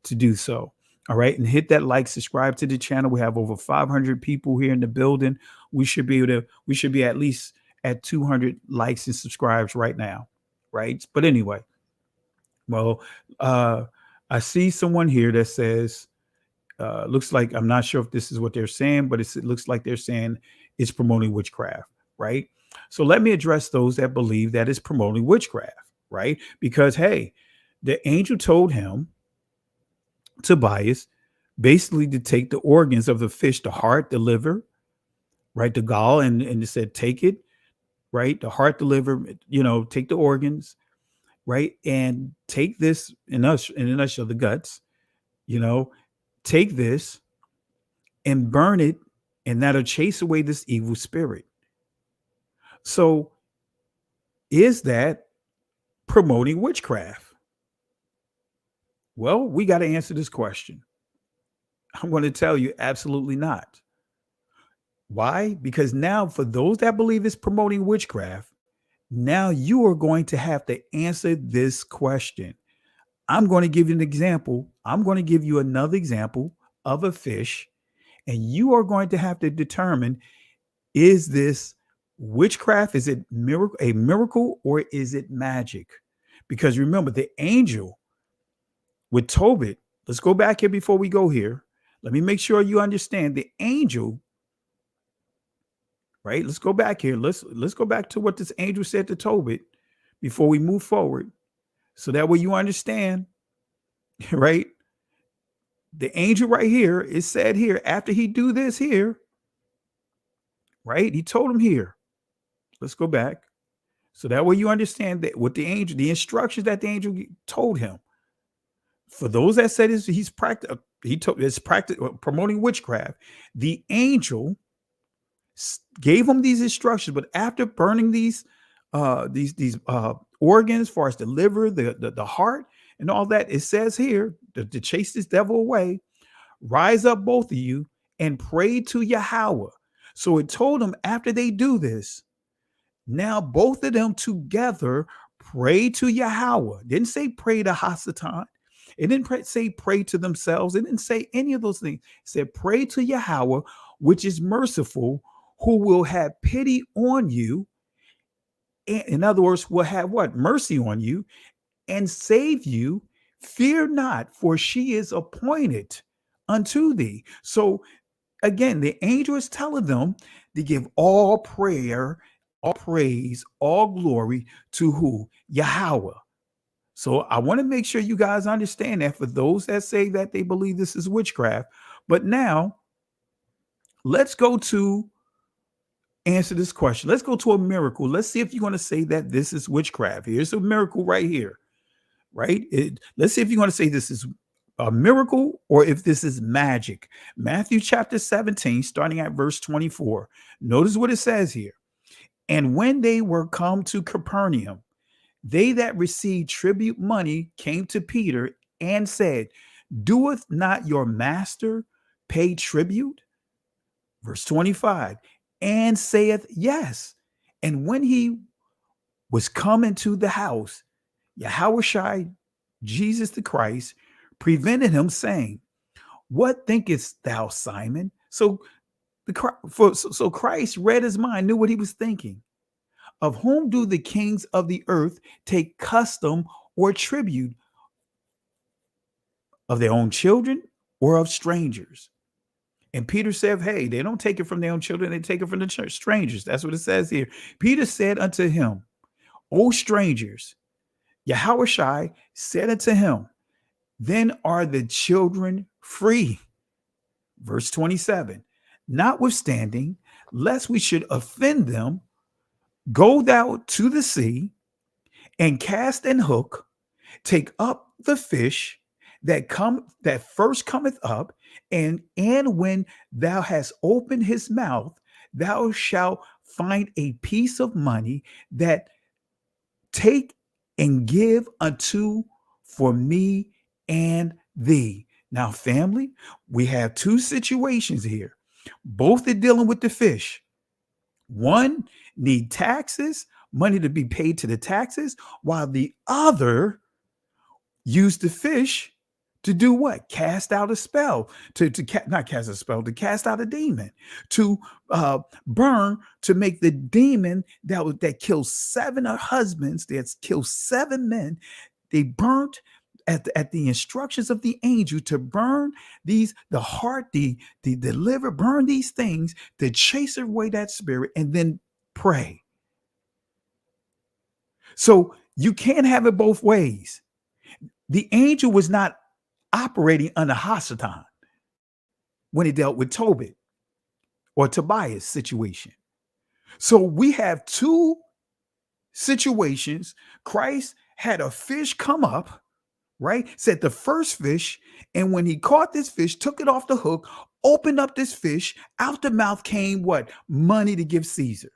to do so. All right. And hit that like, subscribe to the channel. We have over 500 people here in the building. We should be at least at 200 likes and subscribes right now. Right. But anyway, well, I see someone here that says, looks like, I'm not sure if this is what they're saying, but it looks like they're saying it's promoting witchcraft. Right. So let me address those that believe that it's promoting witchcraft. Right. Because, hey, the angel told him, Tobias, basically to take the organs of the fish, the heart, the liver, right, the gall, and it said, take it, right, the heart, the liver, take the organs, right? And take this in a nutshell, the guts, take this and burn it, and that'll chase away this evil spirit. So, is that promoting witchcraft? Well, we got to answer this question. I'm going to tell you absolutely not. Why? Because now, for those that believe it's promoting witchcraft, now you are going to have to answer this question. I'm going to give you an example. I'm going to give you another example of a fish, and you are going to have to determine, is this witchcraft? Is it a miracle, or is it magic? Because remember, the angel with Tobit, let's go back here before we go here. Let me make sure you understand the angel, right? Let's go back here. Let's go back to what this angel said to Tobit before we move forward. So that way you understand, right? The angel right here is said here, after he do this here, right? He told him here. Let's go back. So that way you understand that what the angel, the instructions that the angel told him. For those that said he's promoting witchcraft, the angel gave him these instructions, but after burning these organs, as far as the liver, the heart, and all that, it says here to chase this devil away, rise up both of you and pray to Yahweh. So it told them after they do this, now both of them together pray to Yahweh. Didn't say pray to Hasatan. It didn't say pray to themselves. It didn't say any of those things. It said pray to Yahweh, which is merciful, who will have pity on you. In other words, will have what? Mercy on you and save you. Fear not, for she is appointed unto thee. So again, the angel is telling them to give all prayer, all praise, all glory to who? Yahweh. So I want to make sure you guys understand that for those that say that they believe this is witchcraft. But now let's go to answer this question. Let's go to a miracle. Let's see if you're going to say that this is witchcraft. Here's a miracle right here, right? Let's see if you're going to say this is a miracle or if this is magic. Matthew chapter 17, starting at verse 24. Notice what it says here. And when they were come to Capernaum, they that received tribute money came to Peter and said, doeth not your master pay tribute? Verse 25, and saith, yes. And when he was come into the house, Yahushua, Jesus the Christ, prevented him, saying, what thinkest thou, Simon? So Christ read his mind, knew what he was thinking. Of whom do the kings of the earth take custom or tribute? Of their own children or of strangers? And Peter said, hey, they don't take it from their own children, they take it from the strangers. That's what it says here. Peter said unto him, O strangers, Yahushua said unto him, then are the children free. Verse 27, notwithstanding, lest we should offend them, go thou to the sea and cast an hook, take up the fish that first cometh up, and when thou hast opened his mouth, thou shalt find a piece of money, that take and give unto for me and thee. Now, family, we have two situations here. Both are dealing with the fish. One need taxes, money to be paid to the taxes, while the other use the fish to do what? Cast out a spell, not cast a spell, to cast out a demon, to burn, to make the demon that kills 7 husbands, that kills 7 men. They burnt at the instructions of the angel to burn the heart, the liver, burn these things to chase away that spirit and then pray. So you can't have it both ways. The angel was not operating under Hasatan when he dealt with Tobit or Tobias situation. So we have two situations. Christ had a fish come up, right? Said the first fish, and when he caught this fish, took it off the hook, opened up this fish, out the mouth came what? Money to give Caesar.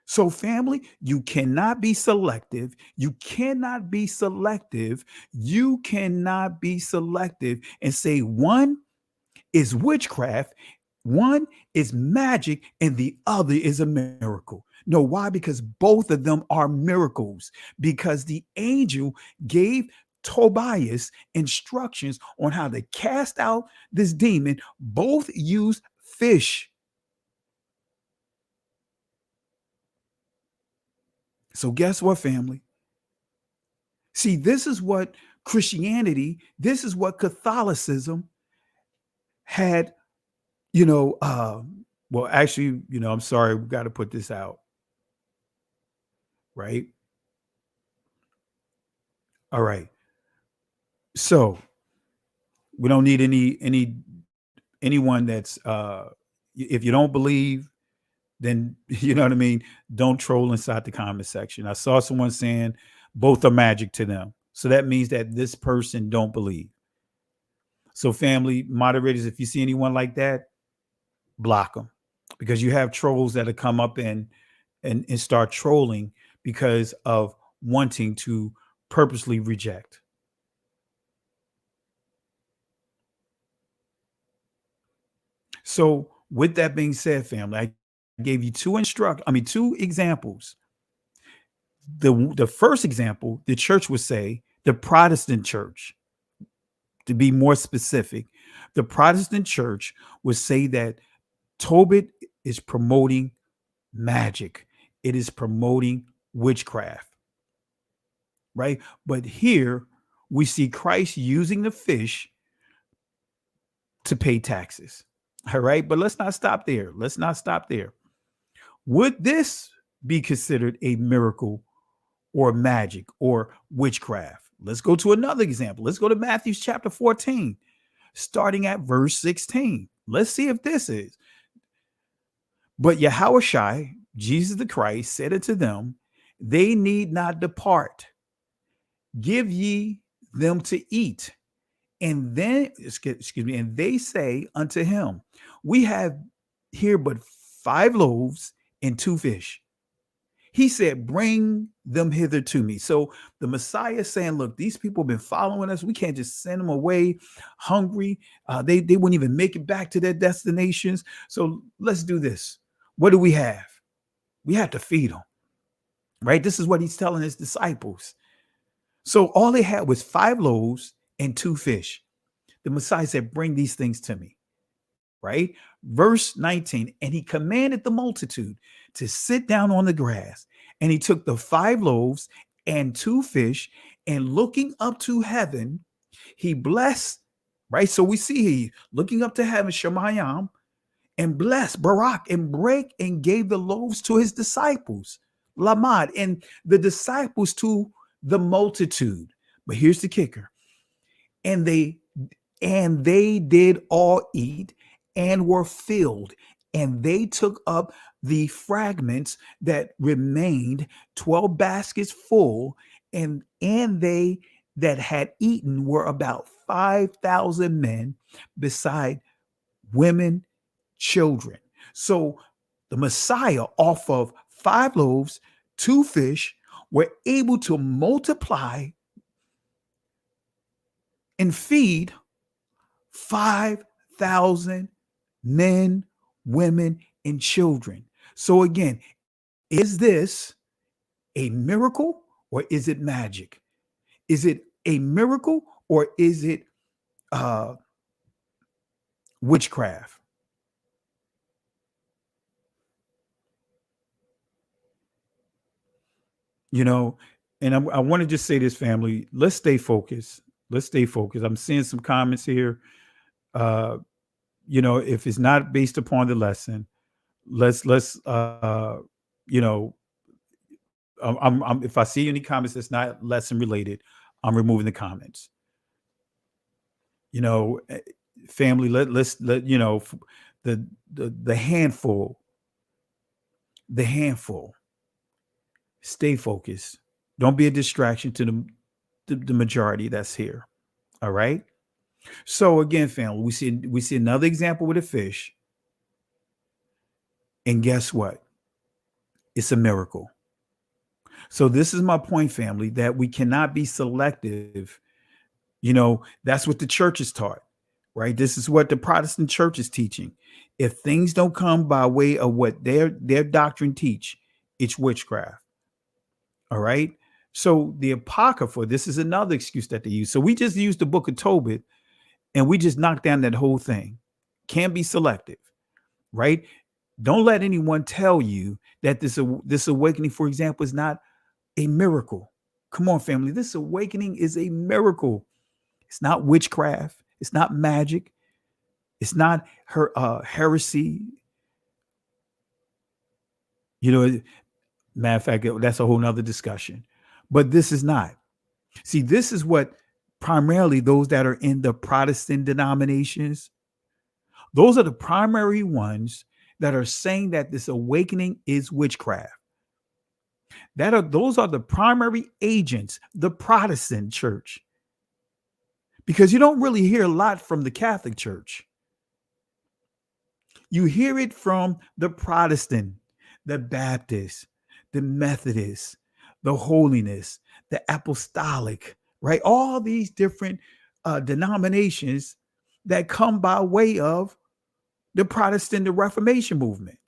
So, family, you cannot be selective. You cannot be selective. You cannot be selective and say one is witchcraft, one is magic, and the other is a miracle. No, why? Because both of them are miracles. Because the angel gave Tobias instructions on how to cast out this demon. Both use fish. So, guess what, family? See, this is what Christianity, this is what Catholicism had, well, actually, I'm sorry, we got to put this out, right? All right. So we don't need anyone that's if you don't believe, then you know what I mean, don't troll inside the comment section. I saw someone saying both are magic to them. So that means that this person don't believe. So family moderators, if you see anyone like that, block them, because you have trolls that'll come up and start trolling because of wanting to purposely reject. So with that being said, family, I gave you two examples. The first example, the church would say, the Protestant church, to be more specific, the Protestant church would say that Tobit is promoting magic. It is promoting witchcraft, right? But here we see Christ using the fish to pay taxes. All right. But let's not stop there. Let's not stop there. Would this be considered a miracle or magic or witchcraft? Let's go to another example. Let's go to Matthew chapter 14, starting at verse 16. Let's see if this is. But Yahushua, Jesus the Christ, said unto them, they need not depart. Give ye them to eat. And then, excuse me, and they say unto him, we have here but 5 loaves and 2 fish. He said, bring them hither to me. So the Messiah is saying, look, these people have been following us. We can't just send them away hungry. They wouldn't even make it back to their destinations. So let's do this. What do we have? We have to feed them, right? This is what he's telling his disciples. So all they had was 5 loaves and 2 fish. The Messiah said, bring these things to me, right? Verse 19, and he commanded the multitude to sit down on the grass. And he took the 5 loaves and 2 fish, and looking up to heaven, he blessed, right? So we see he looking up to heaven, Shemayim, and blessed, Barak, and break, and gave the loaves to his disciples, Lamad, and the disciples to the multitude. But here's the kicker. And they did all eat and were filled, and they took up the fragments that remained, 12 baskets full, and they that had eaten were about 5,000 men, beside women, children. So the Messiah, off of 5 loaves, 2 fish, were able to multiply and feed 5,000 men, women, and children. So again, is this a miracle or is it magic? Is it a miracle or is it witchcraft? And I want to just say this, family, let's stay focused. Let's stay focused. I'm seeing some comments here. If it's not based upon the lesson, let's if I see any comments that's not lesson related, I'm removing the comments. Family, let's the handful, stay focused. Don't be a distraction to the majority that's here. All right. So again, family, we see another example with a fish. And guess what? It's a miracle. So this is my point, family, that we cannot be selective. That's what the church is taught, right? This is what the Protestant church is teaching. If things don't come by way of what their doctrine teach, it's witchcraft. All right. So the Apocrypha, this is another excuse that they use. So we just used the book of Tobit and we just knocked down that whole thing. Can't be selective, right? Don't let anyone tell you that this awakening, for example, is not a miracle. Come on, family. This awakening is a miracle. It's not witchcraft. It's not magic. It's not heresy. Matter of fact, that's a whole nother discussion. But this is not. See, this is what primarily those that are in the Protestant denominations, those are the primary ones that are saying that this awakening is witchcraft. Those are the primary agents, the Protestant church. Because you don't really hear a lot from the Catholic Church. You hear it from the Protestant, the Baptist, the Methodist, the Holiness, the Apostolic, right? All these different denominations that come by way of the Protestant, the Reformation movement.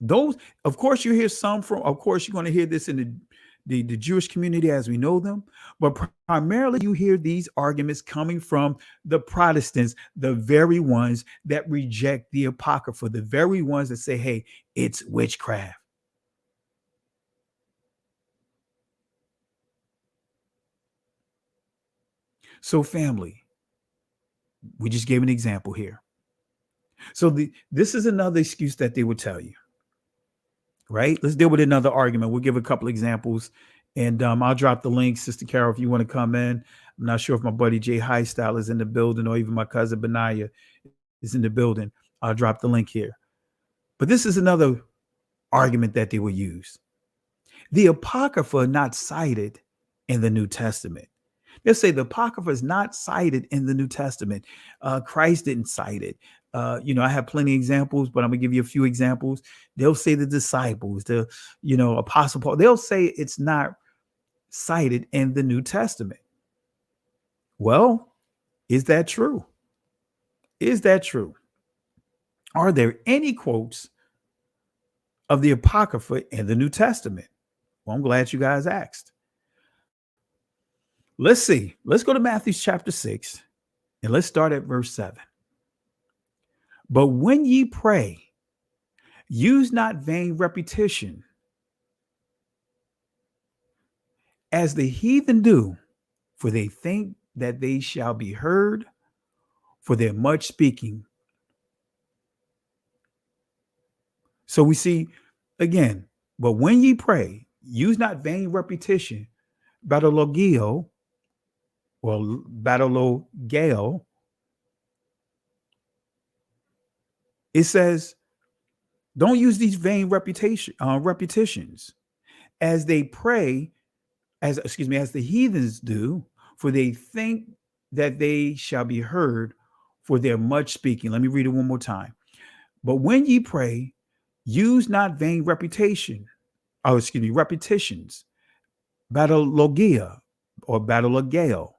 Those, of course, you hear some from, of course, you're going to hear this in the Jewish community as we know them, but primarily you hear these arguments coming from the Protestants, the very ones that reject the Apocrypha, the very ones that say, hey, it's witchcraft. So family, we just gave an example here. So this is another excuse that they would tell you. Right? Let's deal with another argument. We'll give a couple examples and I'll drop the link, Sister Carol, if you want to come in. I'm not sure if my buddy Jay Highstyle is in the building or even my cousin Benaiah is in the building. I'll drop the link here. But this is another argument that they will use. The Apocrypha not cited in the New Testament. They'll say the Apocrypha is not cited in the New Testament. Christ didn't cite it. I have plenty of examples, but I'm gonna give you a few examples. They'll say the disciples, the Apostle Paul, they'll say it's not cited in the New Testament. Well, is that true? Is that true? Are there any quotes of the Apocrypha in the New Testament? Well, I'm glad you guys asked. Let's see. Let's go to Matthew chapter 6 and let's start at verse 7. But when ye pray, use not vain repetition, as the heathen do, for they think that they shall be heard for their much speaking. So we see again, but when ye pray, use not vain repetition, batologio, or batologeo. It says, don't use these vain repetitions as they pray, as the heathens do, for they think that they shall be heard for their much speaking. Let me read it one more time. But when ye pray, use not vain repetitions, batologia or batologeo,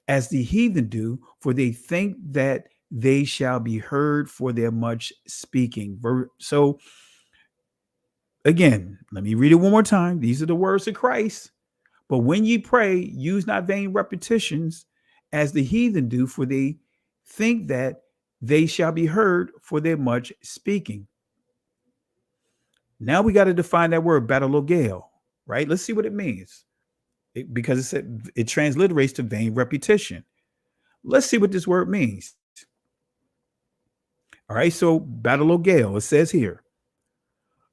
as the heathen do, for they think that they shall be heard for their much speaking. So again, let me read it one more time. These are the words of Christ. But when ye pray, use not vain repetitions as the heathen do, for they think that they shall be heard for their much speaking. Now we got to define that word batologeo, right? Let's see what it means. Because it transliterates to vain repetition. Let's see what this word means. All right, so batologeo, it says here,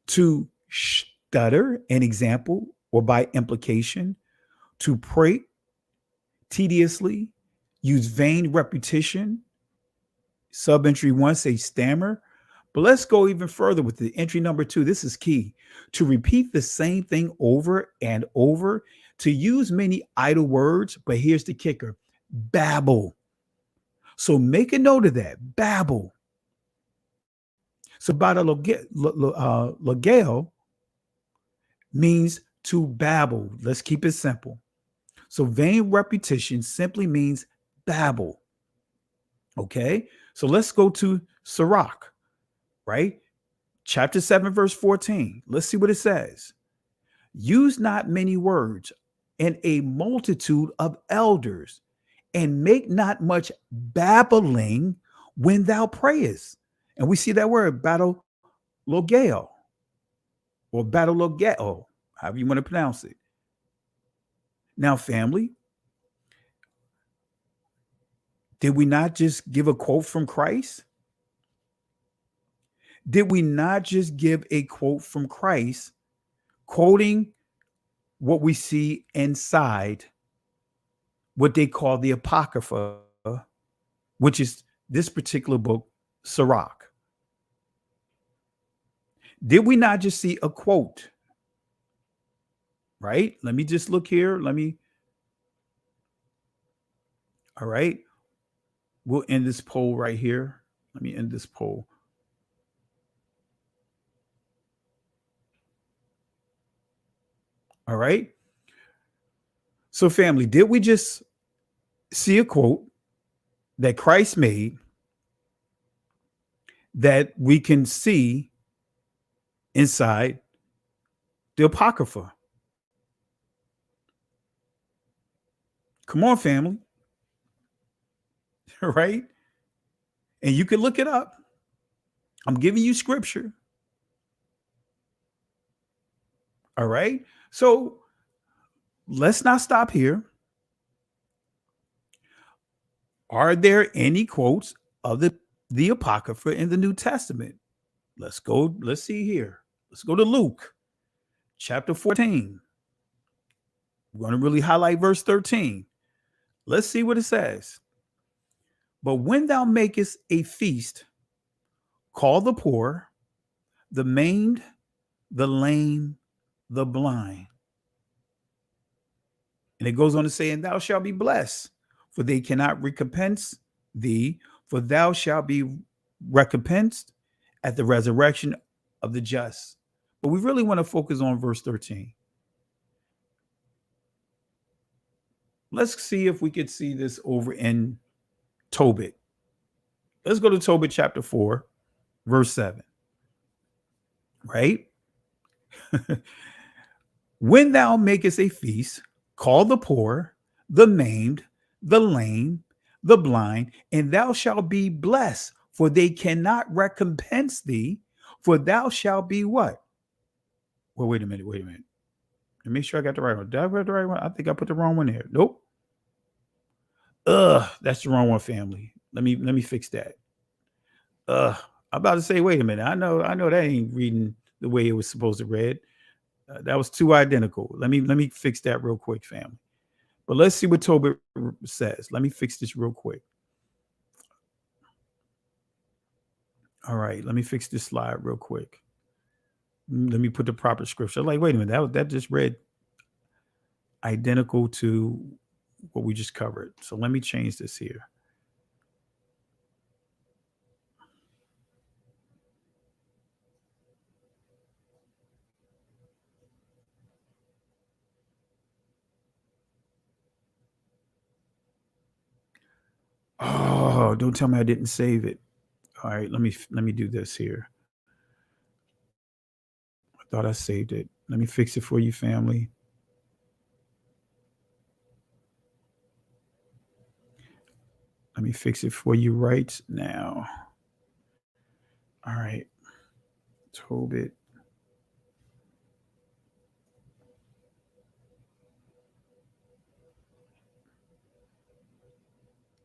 to stutter, an example, or by implication, to pray tediously, use vain repetition. Sub-entry 1 say stammer, But let's go even further with the entry number 2. This is key. To repeat the same thing over and over, to use many idle words, but here's the kicker: babble. So make a note of that. Babble. So logeo means to babble. Let's keep it simple. So vain repetition simply means babble. Okay, so let's go to Sirach, right? Chapter 7, verse 14. Let's see what it says. Use not many words and a multitude of elders, and make not much babbling when thou prayest. And we see that word battle logeo or battle logeo, however you want to pronounce it. Now, family, did we not just give a quote from Christ? Did we not just give a quote from Christ, quoting what we see inside what they call the Apocrypha, which is this particular book, Sirach? Did we not just see a quote? Right? Let me just look here. All right. We'll end this poll right here. Let me end this poll. All right. So, family, did we just see a quote that Christ made that we can see inside the Apocrypha? Come on, family. Right? And you can look it up. I'm giving you scripture. All right. So let's not stop here. Are there any quotes of the Apocrypha in the New Testament? Let's go. Let's see here. Let's go to Luke chapter 14. We're going to really highlight verse 13. Let's see what it says. But when thou makest a feast, call the poor, the maimed, the lame, the blind. And it goes on to say, and thou shalt be blessed, for they cannot recompense thee, for thou shalt be recompensed at the resurrection of the just. But we really want to focus on verse 13. Let's see if we could see this over in Tobit. Let's go to Tobit chapter 4, verse 7. Right? When thou makest a feast, call the poor, the maimed, the lame, the blind, and thou shalt be blessed, for they cannot recompense thee, for thou shalt be what? Well, wait a minute. Let me make sure I got the right one. Did I write the right one? I think I put the wrong one there. Nope. That's the wrong one, family. Let me fix that. I'm about to say, wait a minute. I know that ain't reading the way it was supposed to read. That was too identical. Let me fix that real quick, family. But let's see what Tobit says. Let me fix this real quick. All right, let me fix this slide real quick. Let me put the proper scripture. Like, wait a minute, that just read identical to what we just covered. So let me change this here. Oh, don't tell me I didn't save it. All right, let me do this here. I thought I saved it. Let me fix it for you, family. Let me fix it for you right now. All right. Tobit.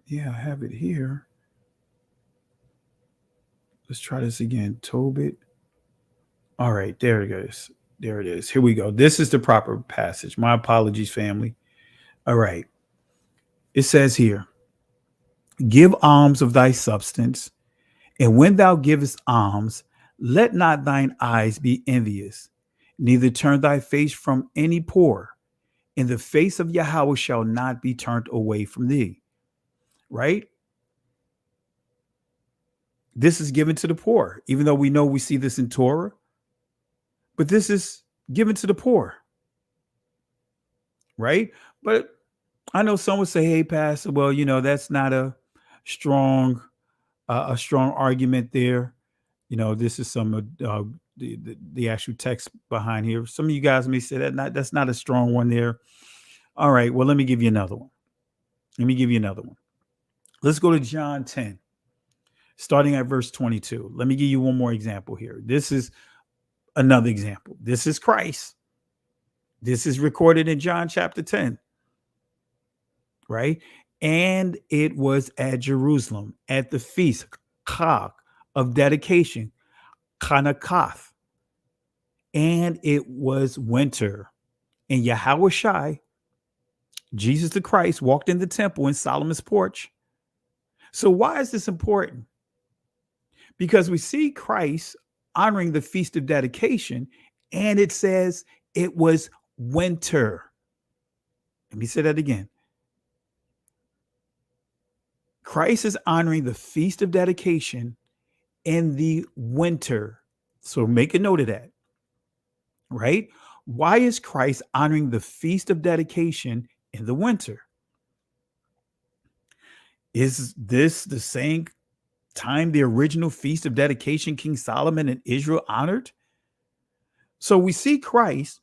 Yeah, I have it here. Let's try this again. Tobit. All right, there it goes. There it is. Here we go. This is the proper passage. My apologies, family. All right. It says here, give alms of thy substance And when thou givest alms, let not thine eyes be envious, neither turn thy face from any poor. And the face of Yahweh shall not be turned away from thee. Right? This is given to the poor, even though we know we see this in Torah, but this is given to the poor. Right? But I know some would say, hey, Pastor, well, that's not a strong argument there. This is some of the actual text behind here. Some of you guys may say that's not a strong one there. All right, well, let me give you another one. Let's go to John 10, starting at verse 22. Let me give you one more example here. This is another example. This is Christ. This is recorded in John chapter 10. Right? And it was at Jerusalem at the feast of dedication, Chanukah. And it was winter. And Yahweh Shai, Jesus the Christ, walked in the temple in Solomon's porch. So why is this important? Because we see Christ honoring the feast of dedication, and it says it was winter. Let me say that again. Christ is honoring the feast of dedication in the winter. So make a note of that. Right? Why is Christ honoring the feast of dedication in the winter? Is this the same time the original feast of dedication King Solomon and Israel honored? So we see Christ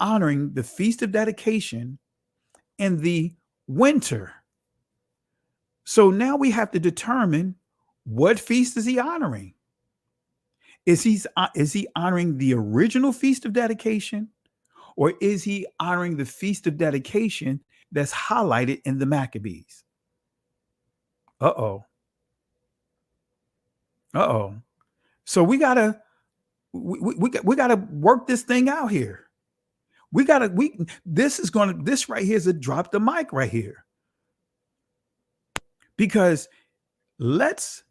honoring the feast of dedication in the winter. So now we have to determine, what feast is he honoring? Is he honoring the original feast of dedication, or is he honoring the feast of dedication that's highlighted in the Maccabees? Uh-oh. So we gotta work this thing out here. This right here is a drop the mic right here. Because let's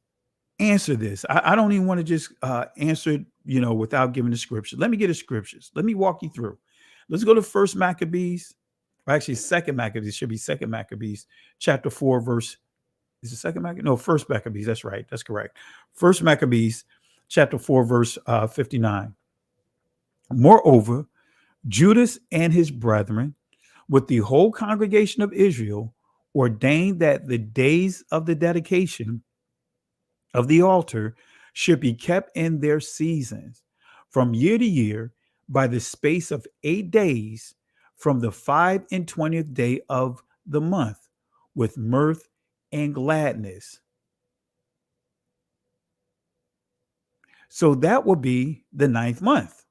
answer this. I don't even want to just answer it, without giving the scripture. Let me get the scriptures. Let me walk you through. Let's go to First Maccabees, or actually Second Maccabees. It should be Second Maccabees, chapter 4, verse. Is it Second Maccabees? No, First Maccabees. That's right. That's correct. First Maccabees, chapter 4, verse 59. Moreover, Judas and his brethren, with the whole congregation of Israel, ordained that the days of the dedication of the altar should be kept in their seasons from year to year by the space of 8 days from the 25th day of the month, with mirth and gladness. So that will be the 9th month,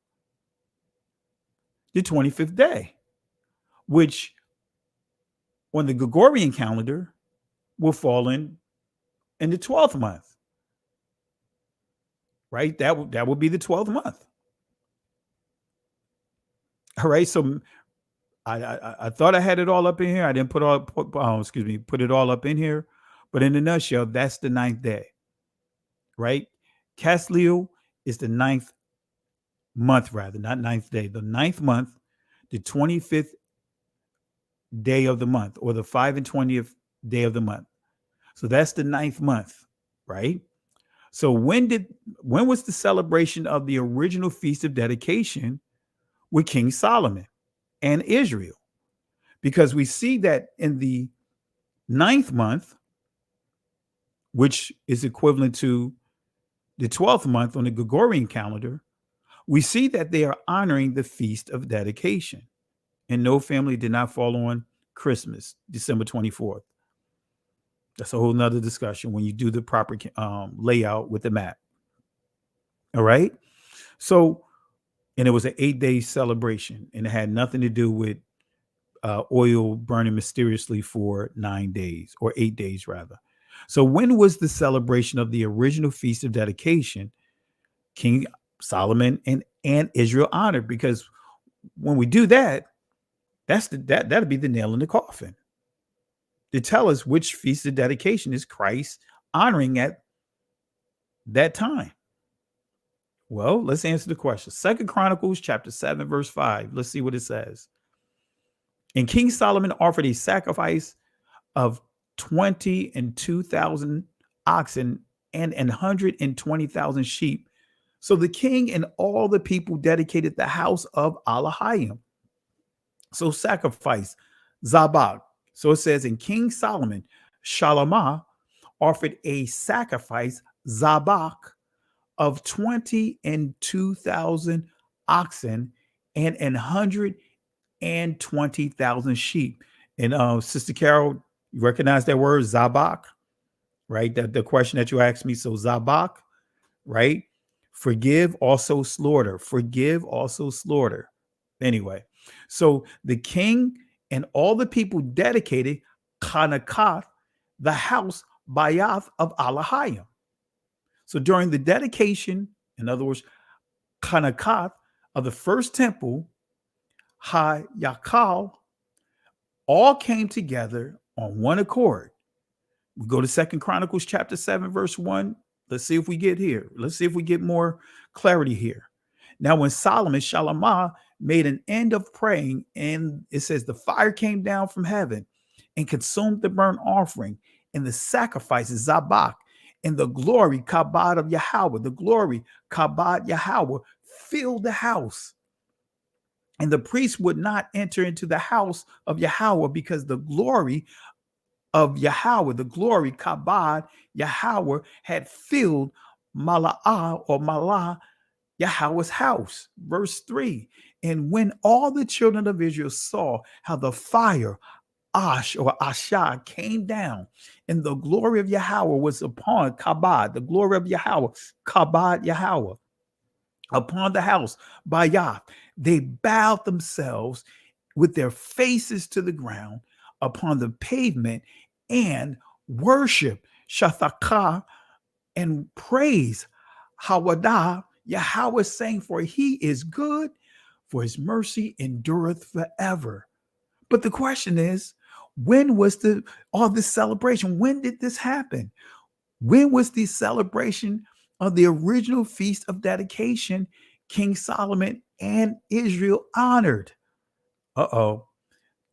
the 25th day, which on the Gregorian calendar will fall in the 12th month. Right? That will be the 12th month. All right. So I thought I had it all up in here. I didn't put it all up in here. But in a nutshell, that's the 9th day. Right? Casleo is the 9th month, rather, not 9th day. The 9th month, the 25th day of the month, or the 25th day of the month. So that's the 9th month, right? So when was the celebration of the original feast of dedication with King Solomon and Israel? Because we see that in the 9th month, which is equivalent to the 12th month on the Gregorian calendar, we see that they are honoring the feast of dedication. And no family did not fall on Christmas, December 24th. That's a whole nother discussion when you do the proper layout with the map. All right. So, and it was an 8-day celebration, and it had nothing to do with oil burning mysteriously for 9 days, or 8 days rather. So when was the celebration of the original feast of dedication King Solomon and Israel honored? Because when we do that, that'll be the nail in the coffin to tell us which feast of dedication is Christ honoring at that time? Well, let's answer the question. Second Chronicles chapter 7, verse 5. Let's see what it says. And King Solomon offered a sacrifice of 22,000 oxen and 120,000 sheep. So the king and all the people dedicated the house of Elohim. So sacrifice, Zabak. So it says in King Solomon, Shalamah offered a sacrifice, Zabak, of 22,000 oxen and 120,000 sheep. And Sister Carol, you recognize that word, Zabak, right? The question that you asked me. So Zabak, right? Forgive, also slaughter. Forgive, also slaughter. Anyway, so the king and all the people dedicated Kanakat, the house Bayath of Elohim. So during the dedication, in other words, Kanakat of the first temple, Hayakal, all came together on one accord. We go to Second Chronicles chapter 7, verse 1. Let's see if we get here. Let's see if we get more clarity here. Now, when Solomon, Shalamah, made an end of praying, and it says the fire came down from heaven and consumed the burnt offering and the sacrifices, Zabak, and the glory, Kabod of Yahweh, the glory, Kabod Yahweh, filled the house. And the priest would not enter into the house of Yahweh because the glory of Yahweh, the glory, Kabod Yahweh, had filled Mala'ah or Malah, Yahweh's house. Verse 3. And when all the children of Israel saw how the fire, Ash or Ashah, came down, and the glory of Yahweh was upon Kabod, the glory of Yahweh, Kabod Yahweh, upon the house by Yah, they bowed themselves with their faces to the ground upon the pavement and worship Shathakah and praise Hawadah Yahweh, saying, for he is good, for his mercy endureth forever. But the question is, when was all this celebration? When did this happen? When was the celebration of the original feast of dedication King Solomon and Israel honored?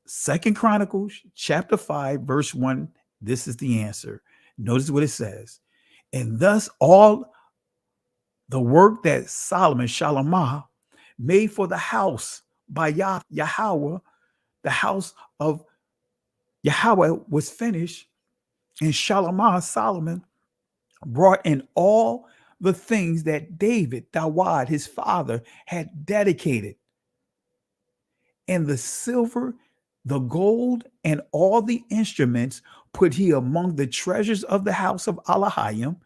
Second Chronicles chapter 5, verse 1. This is the answer. Notice what it says. And thus all the work that Solomon, Shalamah, made for the house by Yahweh, the house of Yahweh, was finished. And Shalamah, Solomon, brought in all the things that David, Dawad, his father, had dedicated. And the silver, the gold, and all the instruments put he among the treasures of the house of Elohim.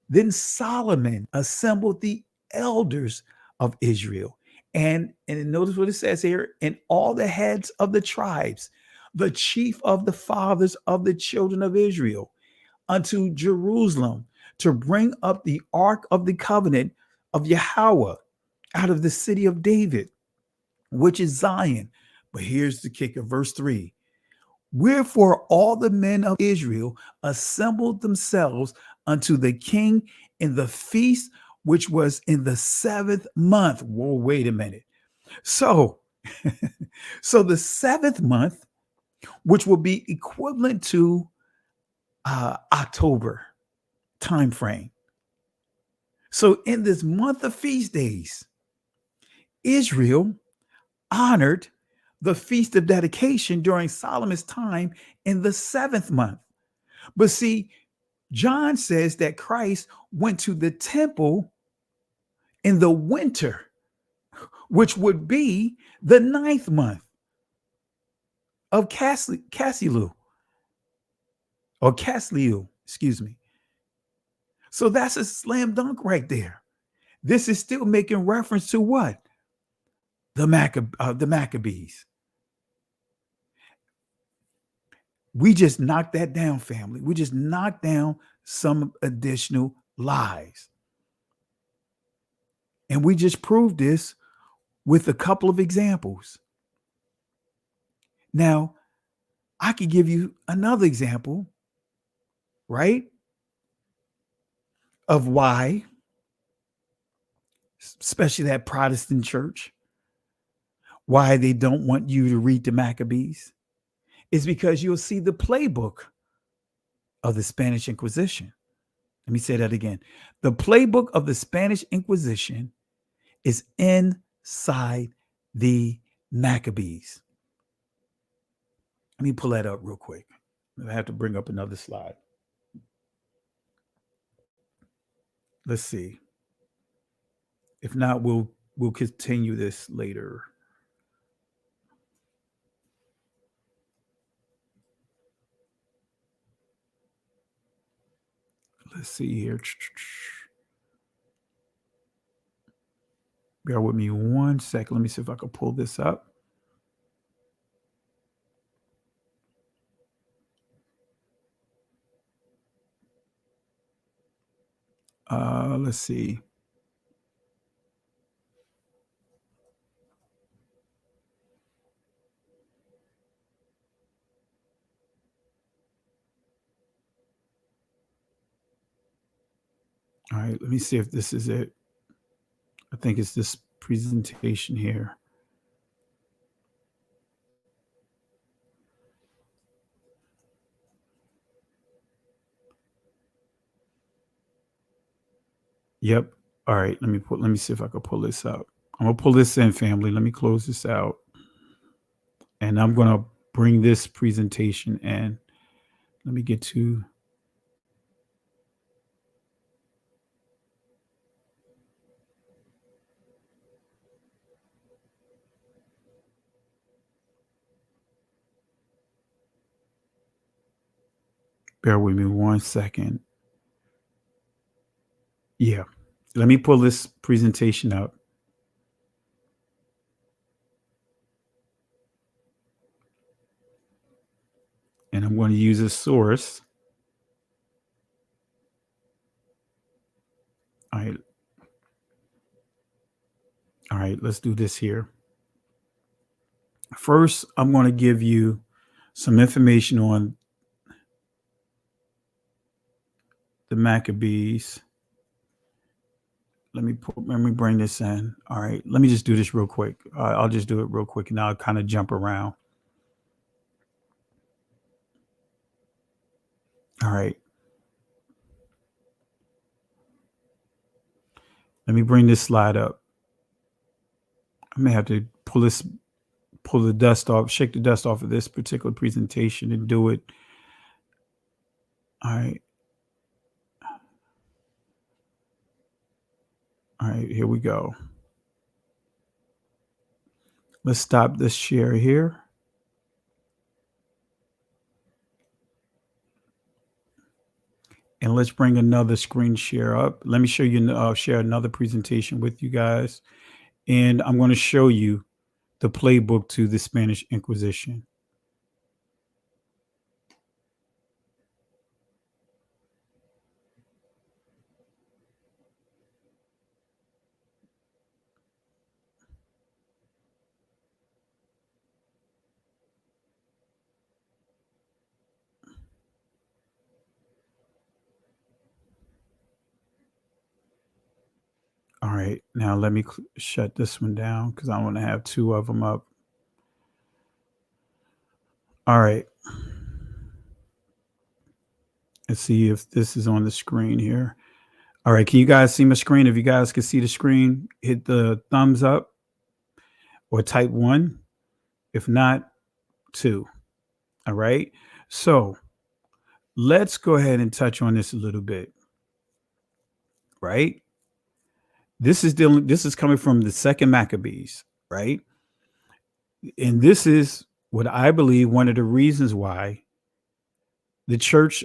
Then Solomon assembled the elders of Israel. And notice what it says here, and all the heads of the tribes, the chief of the fathers of the children of Israel, unto Jerusalem to bring up the ark of the covenant of Yahweh out of the city of David, which is Zion. But here's the kicker, verse 3. Wherefore all the men of Israel assembled themselves unto the king in the feast, which was in the 7th month. Whoa, wait a minute. So the 7th month, which will be equivalent to October time frame. So in this month of feast days, Israel honored the feast of dedication during Solomon's time in the 7th month. But see, John says that Christ went to the temple in the winter, which would be the 9th month of Casliu, excuse me. So that's a slam dunk right there. This is still making reference to what? The Maccabees. We just knocked that down, family. We just knocked down some additional lies. And we just proved this with a couple of examples. Now, I could give you another example, right? of why, especially that Protestant church, why they don't want you to read the Maccabees is because you'll see the playbook of the Spanish Inquisition. Let me say that again. The playbook of the Spanish Inquisition is inside the Maccabees. Let me pull that up real quick. I have to bring up another slide. Let's see. If not, we'll continue this later. Let's see here. Bear with me 1 second. Let me see if I can pull this up. Let's see. All right, let me see if this is it. I think it's this presentation here. Yep. All right, let me see if I can pull this out. I'm gonna pull this in, family. Let me close this out. And I'm gonna bring this presentation in. Let me get to bear with me 1 second. Yeah. Let me pull this presentation up. And I'm going to use a source. All right, let's do this here. First, I'm going to give you some information on the Maccabees. Let me bring this in. All right, let me just do this real quick. I'll just do it real quick, and I'll kind of jump around. All right. Let me bring this slide up. I may have to pull the dust off, shake the dust off of this particular presentation and do it. All right. All right, here we go. Let's stop this share here. And let's bring another screen share up. Let me show you, share another presentation with you guys. And I'm going to show you the playbook to the Spanish Inquisition. All right, now let me shut this one down because I want to have two of them up. All right. Let's see if this is on the screen here. All right, can you guys see my screen? If you guys can see the screen, hit the thumbs up or type 1. If not, 2. All right. So let's go ahead and touch on this a little bit. Right. This is coming from the second Maccabees, right? And this is what I believe one of the reasons why the church,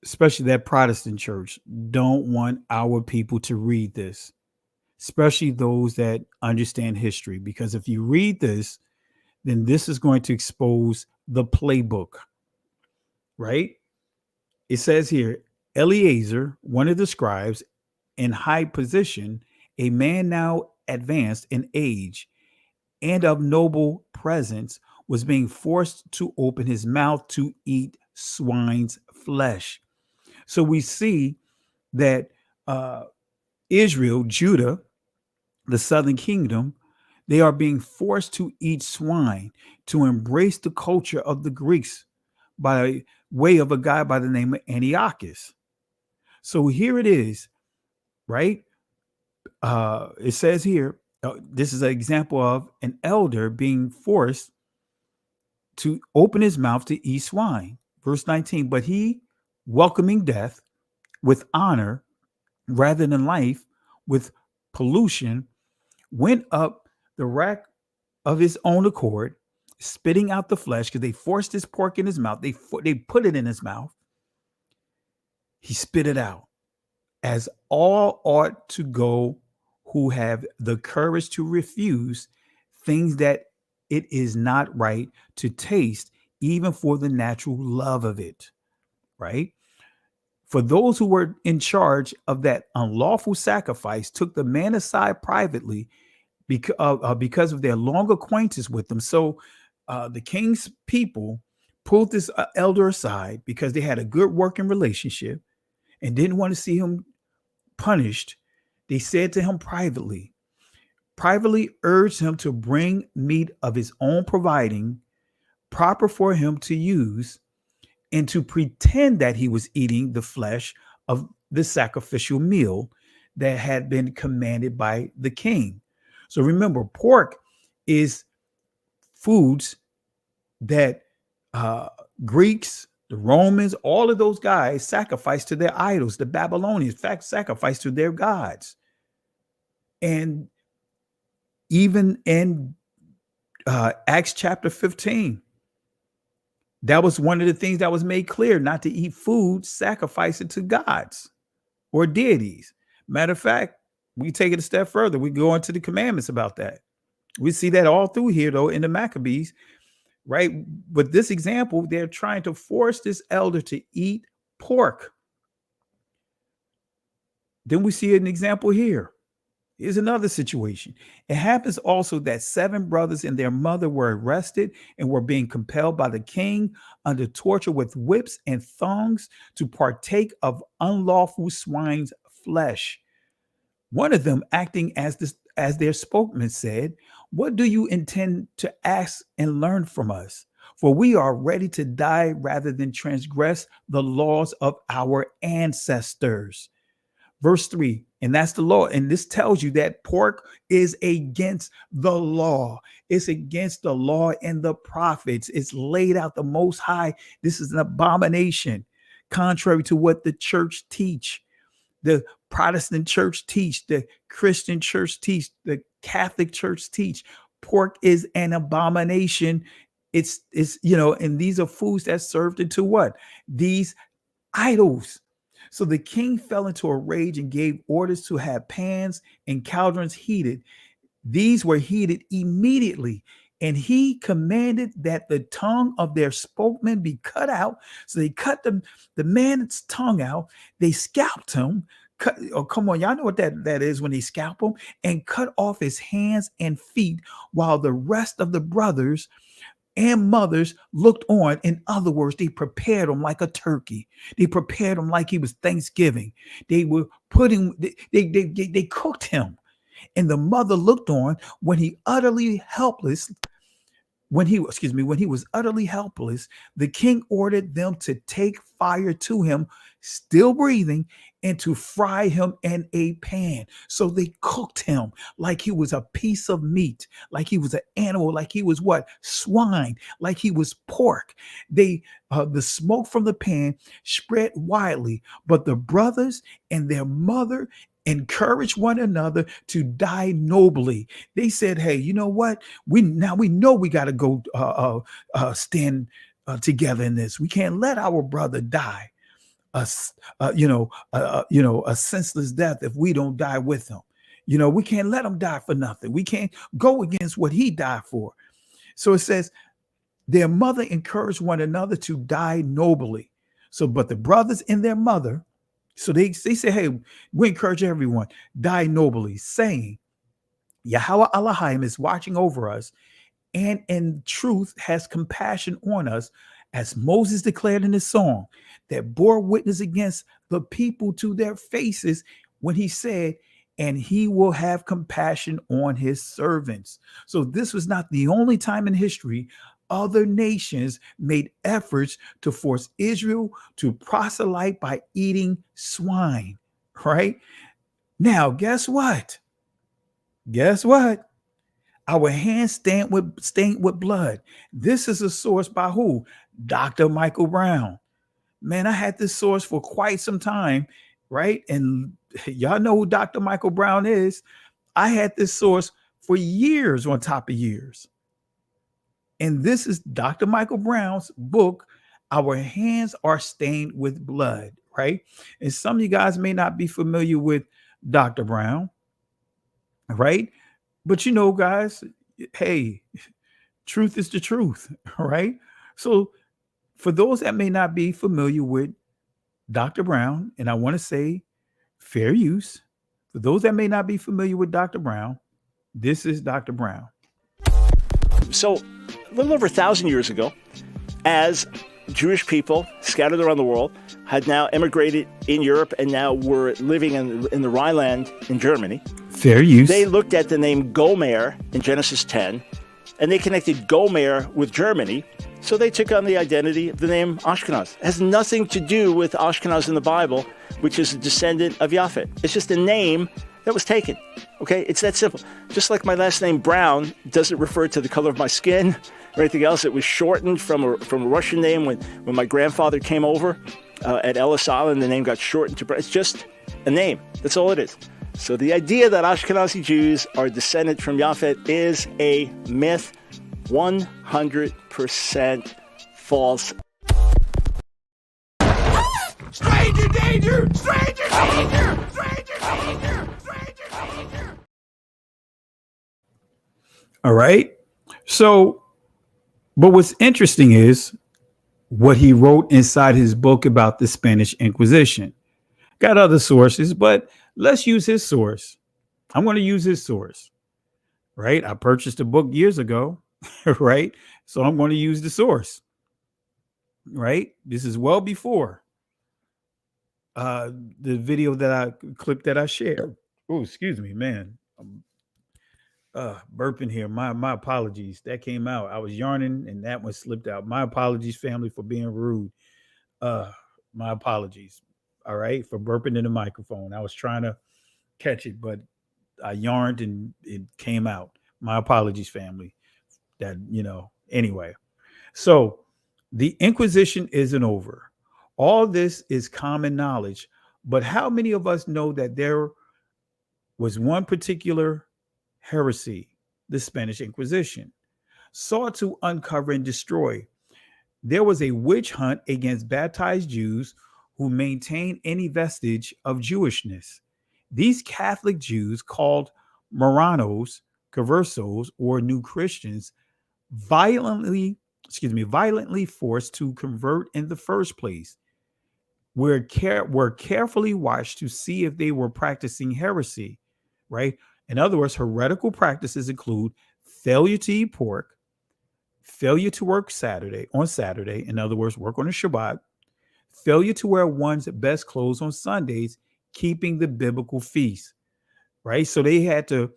especially that Protestant church, don't want our people to read this, especially those that understand history. Because if you read this, then this is going to expose the playbook, right? It says here, Eleazar, one of the scribes in high position, a man now advanced in age and of noble presence, was being forced to open his mouth to eat swine's flesh. So we see that Israel, Judah, the southern kingdom, they are being forced to eat swine, to embrace the culture of the Greeks by way of a guy by the name of Antiochus. So here it is, right? It says here, this is an example of an elder being forced to open his mouth to eat swine. Verse 19, but he, welcoming death with honor rather than life, with pollution, went up the rack of his own accord, spitting out the flesh, because they forced this pork in his mouth. They put it in his mouth. He spit it out, as all ought to go who have the courage to refuse things that it is not right to taste, even for the natural love of it, right? For those who were in charge of that unlawful sacrifice took the man aside privately because of their long acquaintance with them. So the king's people pulled this elder aside because they had a good working relationship and didn't want to see him punished. They said to him privately urged him to bring meat of his own providing, proper for him to use, and to pretend that he was eating the flesh of the sacrificial meal that had been commanded by the king. So remember, pork is foods that Greeks, the Romans, all of those guys sacrificed to their idols. The Babylonians, in fact, sacrificed to their gods. And even in Acts chapter 15, that was one of the things that was made clear, not to eat food sacrificed to gods or deities. Matter of fact, we take it a step further. We go into the commandments about that. We see that all through here, though, in the Maccabees, right? But this example, they're trying to force this elder to eat pork. Then we see an example here. Here's another situation. It happens also that 7 brothers and their mother were arrested and were being compelled by the king under torture with whips and thongs to partake of unlawful swine's flesh. One of them, acting as their spokesman, said, "What do you intend to ask and learn from us? For we are ready to die rather than transgress the laws of our ancestors." Verse 3, and that's the law. And this tells you that pork is against the law. It's against the law and the prophets. It's laid out the Most High. This is an abomination, contrary to what the church teach. The Protestant church teach, the Christian church teach, the Catholic church teach. Pork is an abomination. It's and these are foods that's served into what? These idols. So the king fell into a rage and gave orders to have pans and cauldrons heated. These were heated immediately. And he commanded that the tongue of their spokesman be cut out. So they cut the man's tongue out. They scalped him. Come on, y'all know what that is when they scalp him, and cut off his hands and feet, while the rest of the brothers and mothers looked on. In other words, they prepared him like a turkey. They prepared him like he was Thanksgiving. They were they cooked him. And the mother looked on when he utterly helpless. When he was utterly helpless, the king ordered them to take fire to him, still breathing, and to fry him in a pan. So they cooked him like he was a piece of meat, like he was an animal, like he was what? Swine, like he was pork. The smoke from the pan spread widely, but the brothers and their mother encourage one another to die nobly. They said, "Hey, you know what? We know we got to go stand together in this. We can't let our brother die a senseless death if we don't die with him. We can't let him die for nothing. We can't go against what he died for." So it says, their mother encouraged one another to die nobly. So, but the brothers and their mother, so they say, "Hey, we encourage everyone, die nobly," saying, "Yahweh Elohim is watching over us, and in truth has compassion on us, as Moses declared in his song, that bore witness against the people to their faces, when he said, and he will have compassion on his servants. So this was not the only time in history other nations made efforts to force Israel to proselyte by eating swine, right? Now, guess what? Guess what? Our hands stained with blood. This is a source by who? Dr. Michael Brown. Man, I had this source for quite some time, right? And y'all know who Dr. Michael Brown is. I had this source for years on top of years. And this is Dr. Michael Brown's book, Our Hands Are Stained with Blood, right? And some of you guys may not be familiar with Dr. Brown, right? But you know, guys, hey, truth is the truth, right? So for those that may not be familiar with Dr. Brown, and I want to say fair use, for those that may not be familiar with Dr. Brown, this is Dr. Brown. So a little over 1,000 years ago, as Jewish people scattered around the world had now immigrated in Europe and now were living in the Rhineland in Germany. Fair use. They looked at the name Gomer in Genesis 10, and they connected Gomer with Germany, so they took on the identity of the name Ashkenaz. It has nothing to do with Ashkenaz in the Bible, which is a descendant of Japhet. It's just a name that was taken. Okay, it's that simple. Just like my last name Brown doesn't refer to the color of my skin or anything else. It was shortened from a Russian name when my grandfather came over at Ellis Island. The name got shortened to Brown. It's just a name. That's all it is. So the idea that Ashkenazi Jews are descended from Japhet is a myth, 100% false. Stranger danger! Stranger danger! Stranger danger! Stranger danger! All right. So, but what's interesting is what he wrote inside his book about the Spanish Inquisition. Got other sources, but let's use his source. I'm going to use his source, right? I purchased a book years ago, right? So I'm going to use the source, right? This is well before the video clip that I shared. Oh, excuse me, man. I'm burping here. My apologies. That came out. I was yarning and that one slipped out. My apologies, family, for being rude. My apologies. All right, for burping in the microphone. I was trying to catch it, but I yarned and it came out. My apologies, family. That, anyway. So the Inquisition isn't over. All this is common knowledge, but how many of us know that there was one particular heresy, the Spanish Inquisition, sought to uncover and destroy? There was a witch hunt against baptized Jews who maintained any vestige of Jewishness. These Catholic Jews, called Moranos, Conversos, or New Christians, violently forced to convert in the first place, were carefully watched to see if they were practicing heresy, right? In other words, heretical practices include failure to eat pork, failure to work on Saturday, in other words, work on a Shabbat, failure to wear one's best clothes on Sundays, keeping the biblical feast, right? So they had to,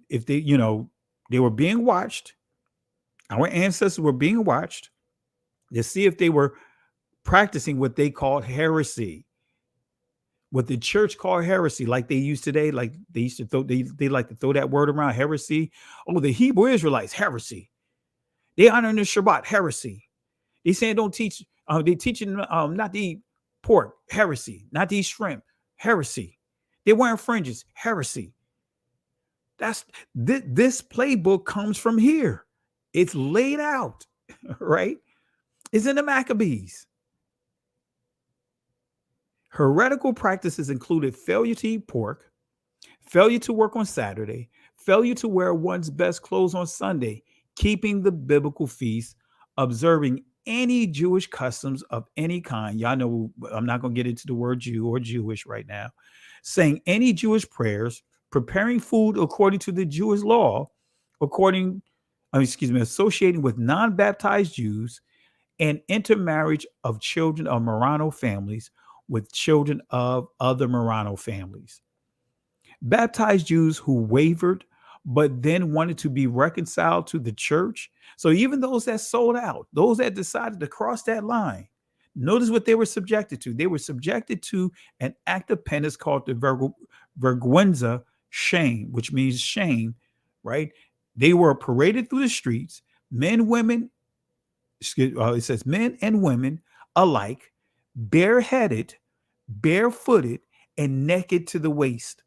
if they, they were being watched, our ancestors were being watched to see if they were practicing what they called heresy, what the church called heresy, like they use today, like they used to throw, they like to throw that word around, heresy. Oh, the Hebrew Israelites, heresy. They honor the Shabbat, heresy. They saying don't teach, they teaching not to eat pork, heresy, not to eat shrimp, heresy. They wearing fringes, heresy. This playbook comes from here. It's laid out, right? It's in the Maccabees. Heretical practices included failure to eat pork, failure to work on Saturday, failure to wear one's best clothes on Sunday, keeping the biblical feast, observing any Jewish customs of any kind. Y'all know I'm not going to get into the word Jew or Jewish right now. Saying any Jewish prayers, preparing food according to the Jewish law, associating with non-baptized Jews, and intermarriage of children of Marrano families, with children of other Marrano families. Baptized Jews who wavered but then wanted to be reconciled to the church. So even those that sold out, those that decided to cross that line, notice what they were subjected to. They were subjected to an act of penance called the vergüenza, shame, which means shame, right? They were paraded through the streets, men, women, it says men and women alike, bareheaded, barefooted, and naked to the waist.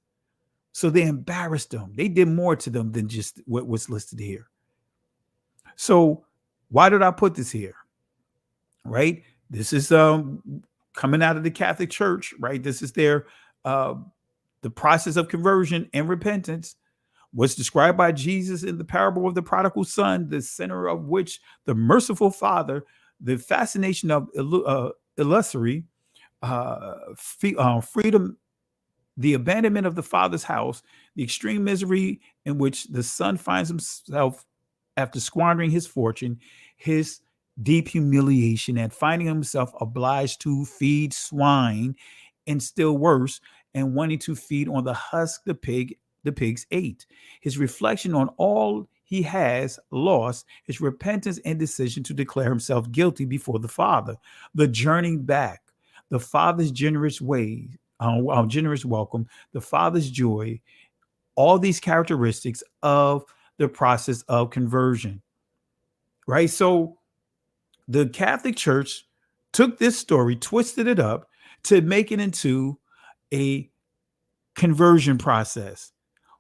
So they embarrassed them. They did more to them than just what was listed here. So why did I put this here? Right? This is coming out of the Catholic Church, right? This is their the process of conversion and repentance was described by Jesus in the parable of the prodigal son, the center of which the merciful father, the fascination of illusory freedom, the abandonment of the father's house, the extreme misery in which the son finds himself after squandering his fortune, his deep humiliation at finding himself obliged to feed swine, and still worse, and wanting to feed on the husk the pigs ate. His reflection on all he has lost, his repentance and decision to declare himself guilty before the Father, the journey back, the Father's generous way, generous welcome, the Father's joy, all these characteristics of the process of conversion, right? So the Catholic Church took this story, twisted it up to make it into a conversion process,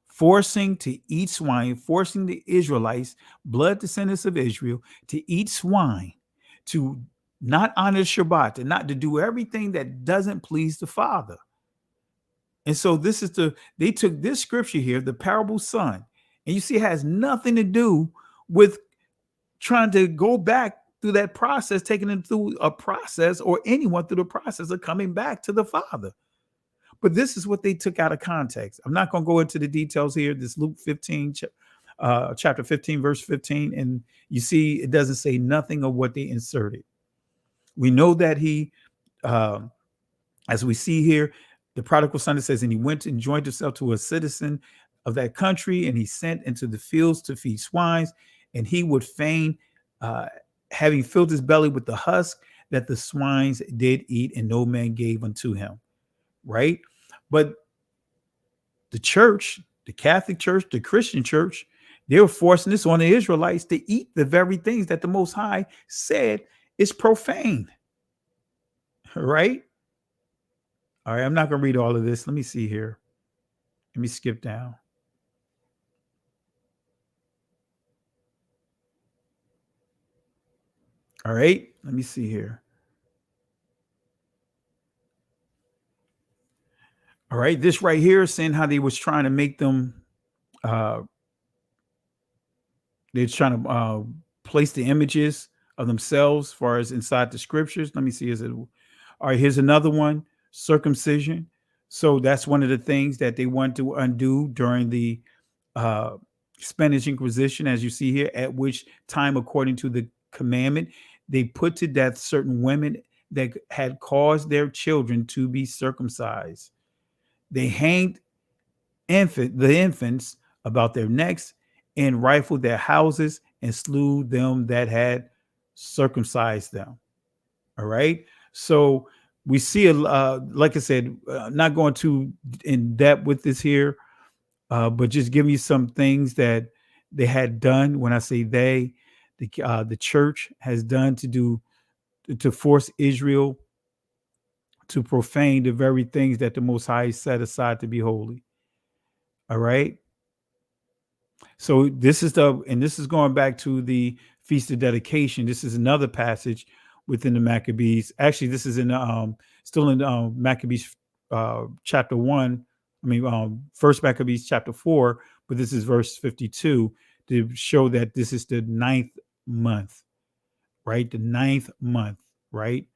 forcing to eat swine, forcing the Israelites, blood descendants of Israel, to eat swine, to not honor Shabbat, and not to do everything that doesn't please the Father. And so they took this scripture here, the parable son, and you see it has nothing to do with trying to go back through that process, taking them through a process, or anyone through the process of coming back to the Father. But this is what they took out of context. I'm not going to go into the details here. This Luke 15, chapter 15, verse 15, and you see it doesn't say nothing of what they inserted. We know that he, as we see here, the prodigal son, it says, and he went and joined himself to a citizen of that country, and he sent into the fields to feed swines, and he would fain, having filled his belly with the husk that the swines did eat, and no man gave unto him. Right? But the church, the Catholic Church, the Christian church, they were forcing this on the Israelites to eat the very things that the Most High said is profane. Right? All right, I'm not going to read all of this. Let me see here. Let me skip down. All right, let me see here. All right, this right here is saying how they was trying to make them, they're trying to place the images of themselves as far as inside the scriptures. Let me see. All right, here's another one, circumcision. So that's one of the things that they want to undo during the Spanish Inquisition, as you see here, at which time, according to the commandment, they put to death certain women that had caused their children to be circumcised. They hanged the infants about their necks and rifled their houses and slew them that had circumcised them. All right. So we see, like I said, not going too in depth with this here, but just giving you some things that they had done. When I say they, the church has done to force Israel to profane the very things that the Most High set aside to be holy. All right. So this is going back to the Feast of Dedication. This is another passage within the Maccabees. Actually, this is still in Maccabees chapter 1. First Maccabees chapter 4, but this is verse 52 to show that this is the 9th month, right? The 9th month, right?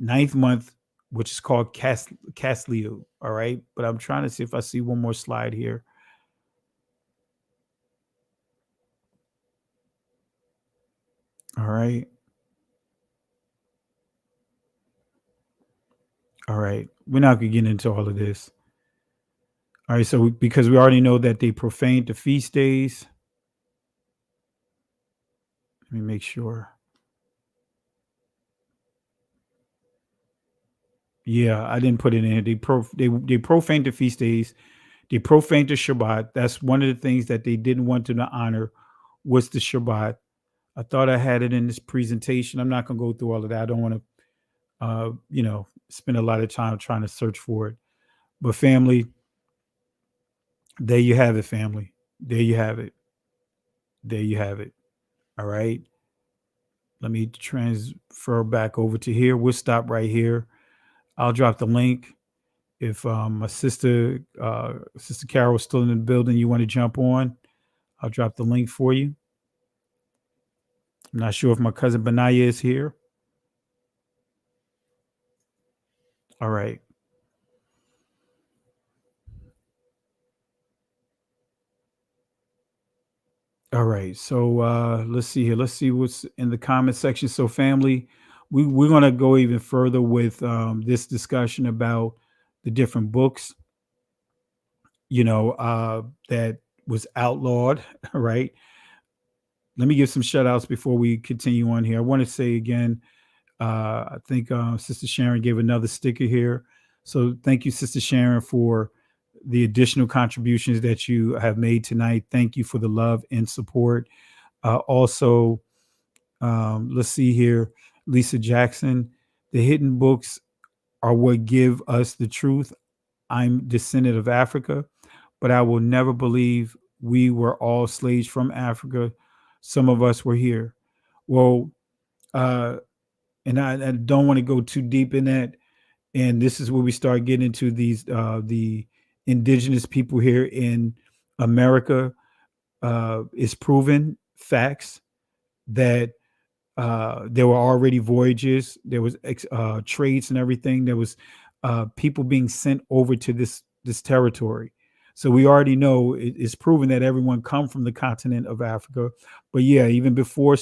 9th month, which is called Casleu, all right? But I'm trying to see if I see one more slide here. All right. All right. We're not going to get into all of this. All right. So because we already know that they profaned the feast days. Let me make sure. Yeah, I didn't put it in. They profaned the feast days. They profaned the Shabbat. That's one of the things that they didn't want to honor was the Shabbat. I thought I had it in this presentation. I'm not going to go through all of that. I don't want to, spend a lot of time trying to search for it. But family, there you have it, family. There you have it. There you have it. All right. Let me transfer back over to here. We'll stop right here. I'll drop the link. If my sister Carol's still in the building, you want to jump on, I'll drop the link for you. I'm not sure if my cousin Benaya is here. All right. All right. So let's see here. Let's see what's in the comment section. So family, we're going to go even further with this discussion about the different books, that was outlawed. Right. Let me give some shout outs before we continue on here. I want to say again, I think Sister Sharon gave another sticker here. So thank you, Sister Sharon, for the additional contributions that you have made tonight. Thank you for the love and support. Also, let's see here, Lisa Jackson, the hidden books are what give us the truth. I'm descendant of Africa, but I will never believe we were all slaves from Africa. Some of us were here. Well, and I don't want to go too deep in that. And this is where we start getting into these the indigenous people here in America. It's proven facts that there were already voyages, there was trades and everything. There was people being sent over to this territory. So we already know it's proven that everyone come from the continent of Africa. But yeah, even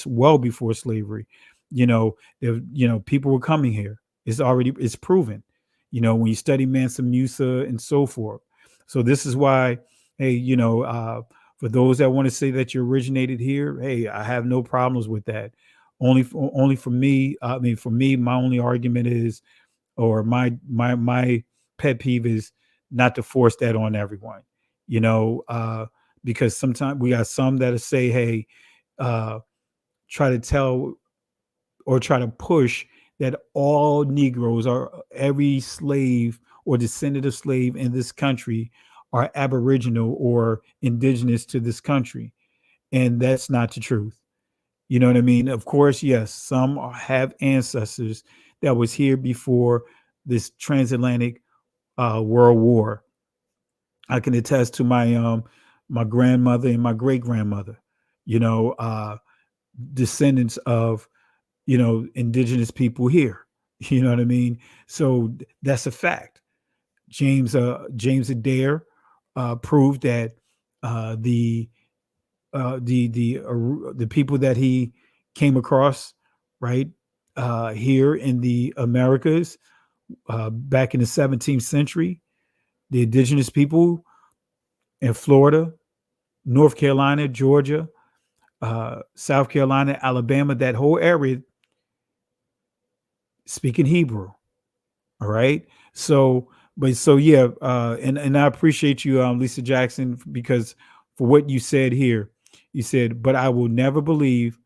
well before slavery, people were coming here. It's proven, when you study Mansa Musa and so forth. So this is why, hey, for those that want to say that you originated here, hey, I have no problems with that. Only for me, my only argument is, or my pet peeve is not to force that on everyone, because sometimes we got some that say, hey, try to tell or try to push that all Negroes or every slave or descendant of slave in this country are aboriginal or indigenous to this country. And that's not the truth. You know what I mean? Of course, yes, some have ancestors that was here before this transatlantic world war. I can attest to my my grandmother and my great grandmother, descendants of indigenous people here. You know what I mean? So that's a fact. James Adair proved that the people that he came across, right, here in the Americas back in the 17th century, the indigenous people in Florida, North Carolina, Georgia, South Carolina, Alabama, that whole area speaking Hebrew. All right. So yeah, and I appreciate you, Lisa Jackson, because for what you said here, you said, but I will never believe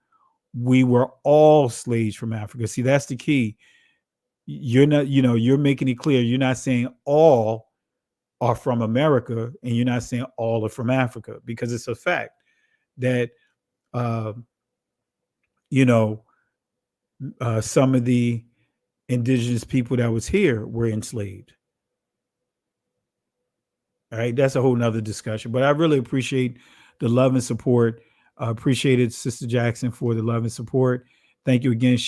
we were all slaves from Africa. See, that's the key. You're not, you're making it clear. You're not saying all are from America, and you're not saying all are from Africa, because it's a fact that, some of the indigenous people that was here were enslaved. All right, that's a whole nother discussion. But I really appreciate the love and support. I appreciated Sister Jackson for the love and support. Thank you again,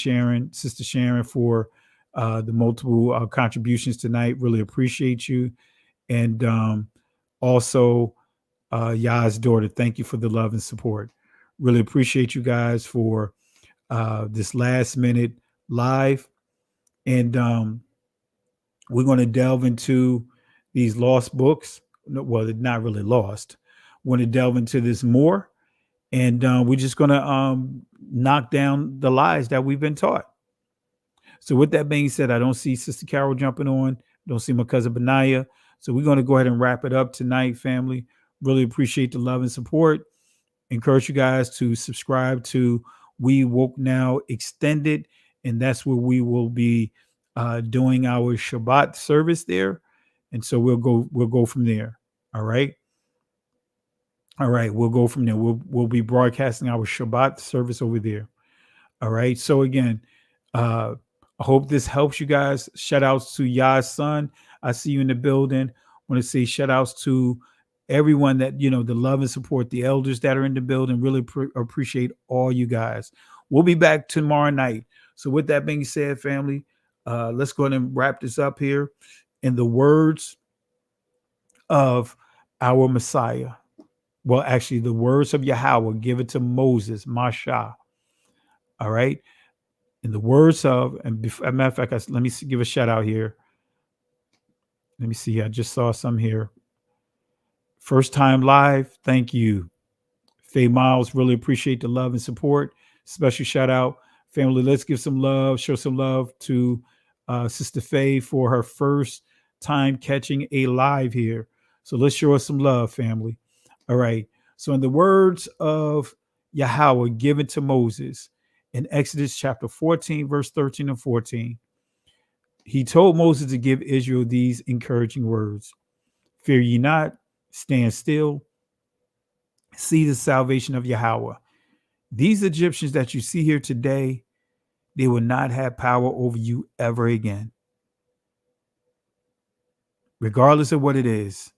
Sister Sharon, for the multiple contributions tonight. Really appreciate you. And also, Yah's daughter, thank you for the love and support. Really appreciate you guys for this last minute live. And we're going to delve into these lost books. Well, they're not really lost. We're going to delve into this more. And we're just going to knock down the lies that we've been taught. So with that being said, I don't see Sister Carol jumping on. Don't see my cousin Benaiah. So we're going to go ahead and wrap it up tonight, family. Really appreciate the love and support. Encourage you guys to subscribe to We Woke Now Extended. And that's where we will be doing our Shabbat service there. And so we'll go from there. All right. All right, we'll go from there. We'll be broadcasting our Shabbat service over there. All right. So again, I hope this helps you guys. Shout outs to Yah's son. I see you in the building. I want to say shout outs to everyone that, the love and support, the elders that are in the building. Really appreciate all you guys. We'll be back tomorrow night. So with that being said, family, let's go ahead and wrap this up here in the words of our Messiah. Well, actually, the words of Yahweh given to Moses, Masha. All right. In the words of, and before, as a matter of fact, let me give a shout out here. Let me see. I just saw some here. First time live. Thank you. Faye Miles, really appreciate the love and support. Special shout out. Family, let's give some love, show some love to Sister Faye for her first time catching a live here. So let's show us some love, family. All right. So in the words of Yahweh given to Moses in Exodus chapter 14, verse 13 and 14, he told Moses to give Israel these encouraging words. Fear ye not, stand still, see the salvation of Yahweh. These Egyptians that you see here today, they will not have power over you ever again. Regardless of what it is.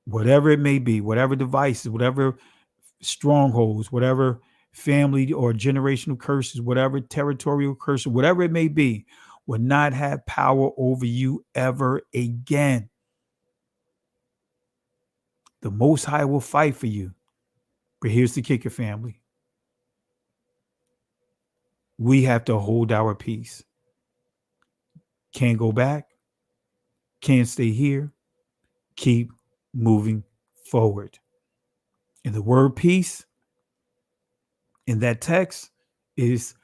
Whatever it may be, whatever devices, whatever strongholds, whatever family or generational curses, whatever territorial curses, whatever it may be, will not have power over you ever again. The Most High will fight for you. But here's the kicker, family. We have to hold our peace. Can't go back. Can't stay here. Keep moving forward. And the word peace in that text is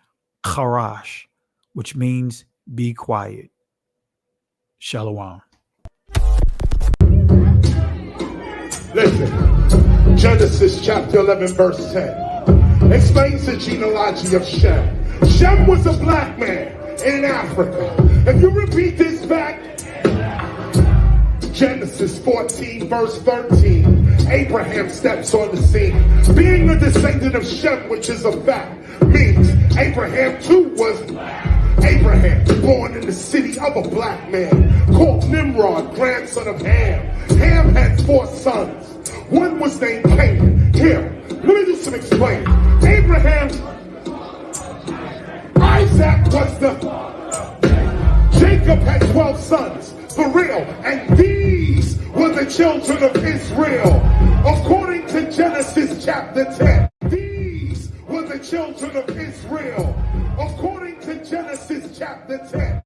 charash, which means be quiet. Shalom. Listen, Genesis chapter 11, verse 10 explains the genealogy of Shem. Shem was a black man in Africa. If you repeat this back, Genesis 14, verse 13, Abraham steps on the scene. Being a descendant of Shem, which is a fact, means Abraham too was black. Abraham, born in the city of a black man, called Nimrod, grandson of Ham. Ham had 4 sons. One was named Canaan. Here, let me do some explaining. Abraham, Isaac was the... Jacob had 12 sons. For real, and these were the children of Israel. According to Genesis chapter 10, these were the children of Israel. According to Genesis chapter 10.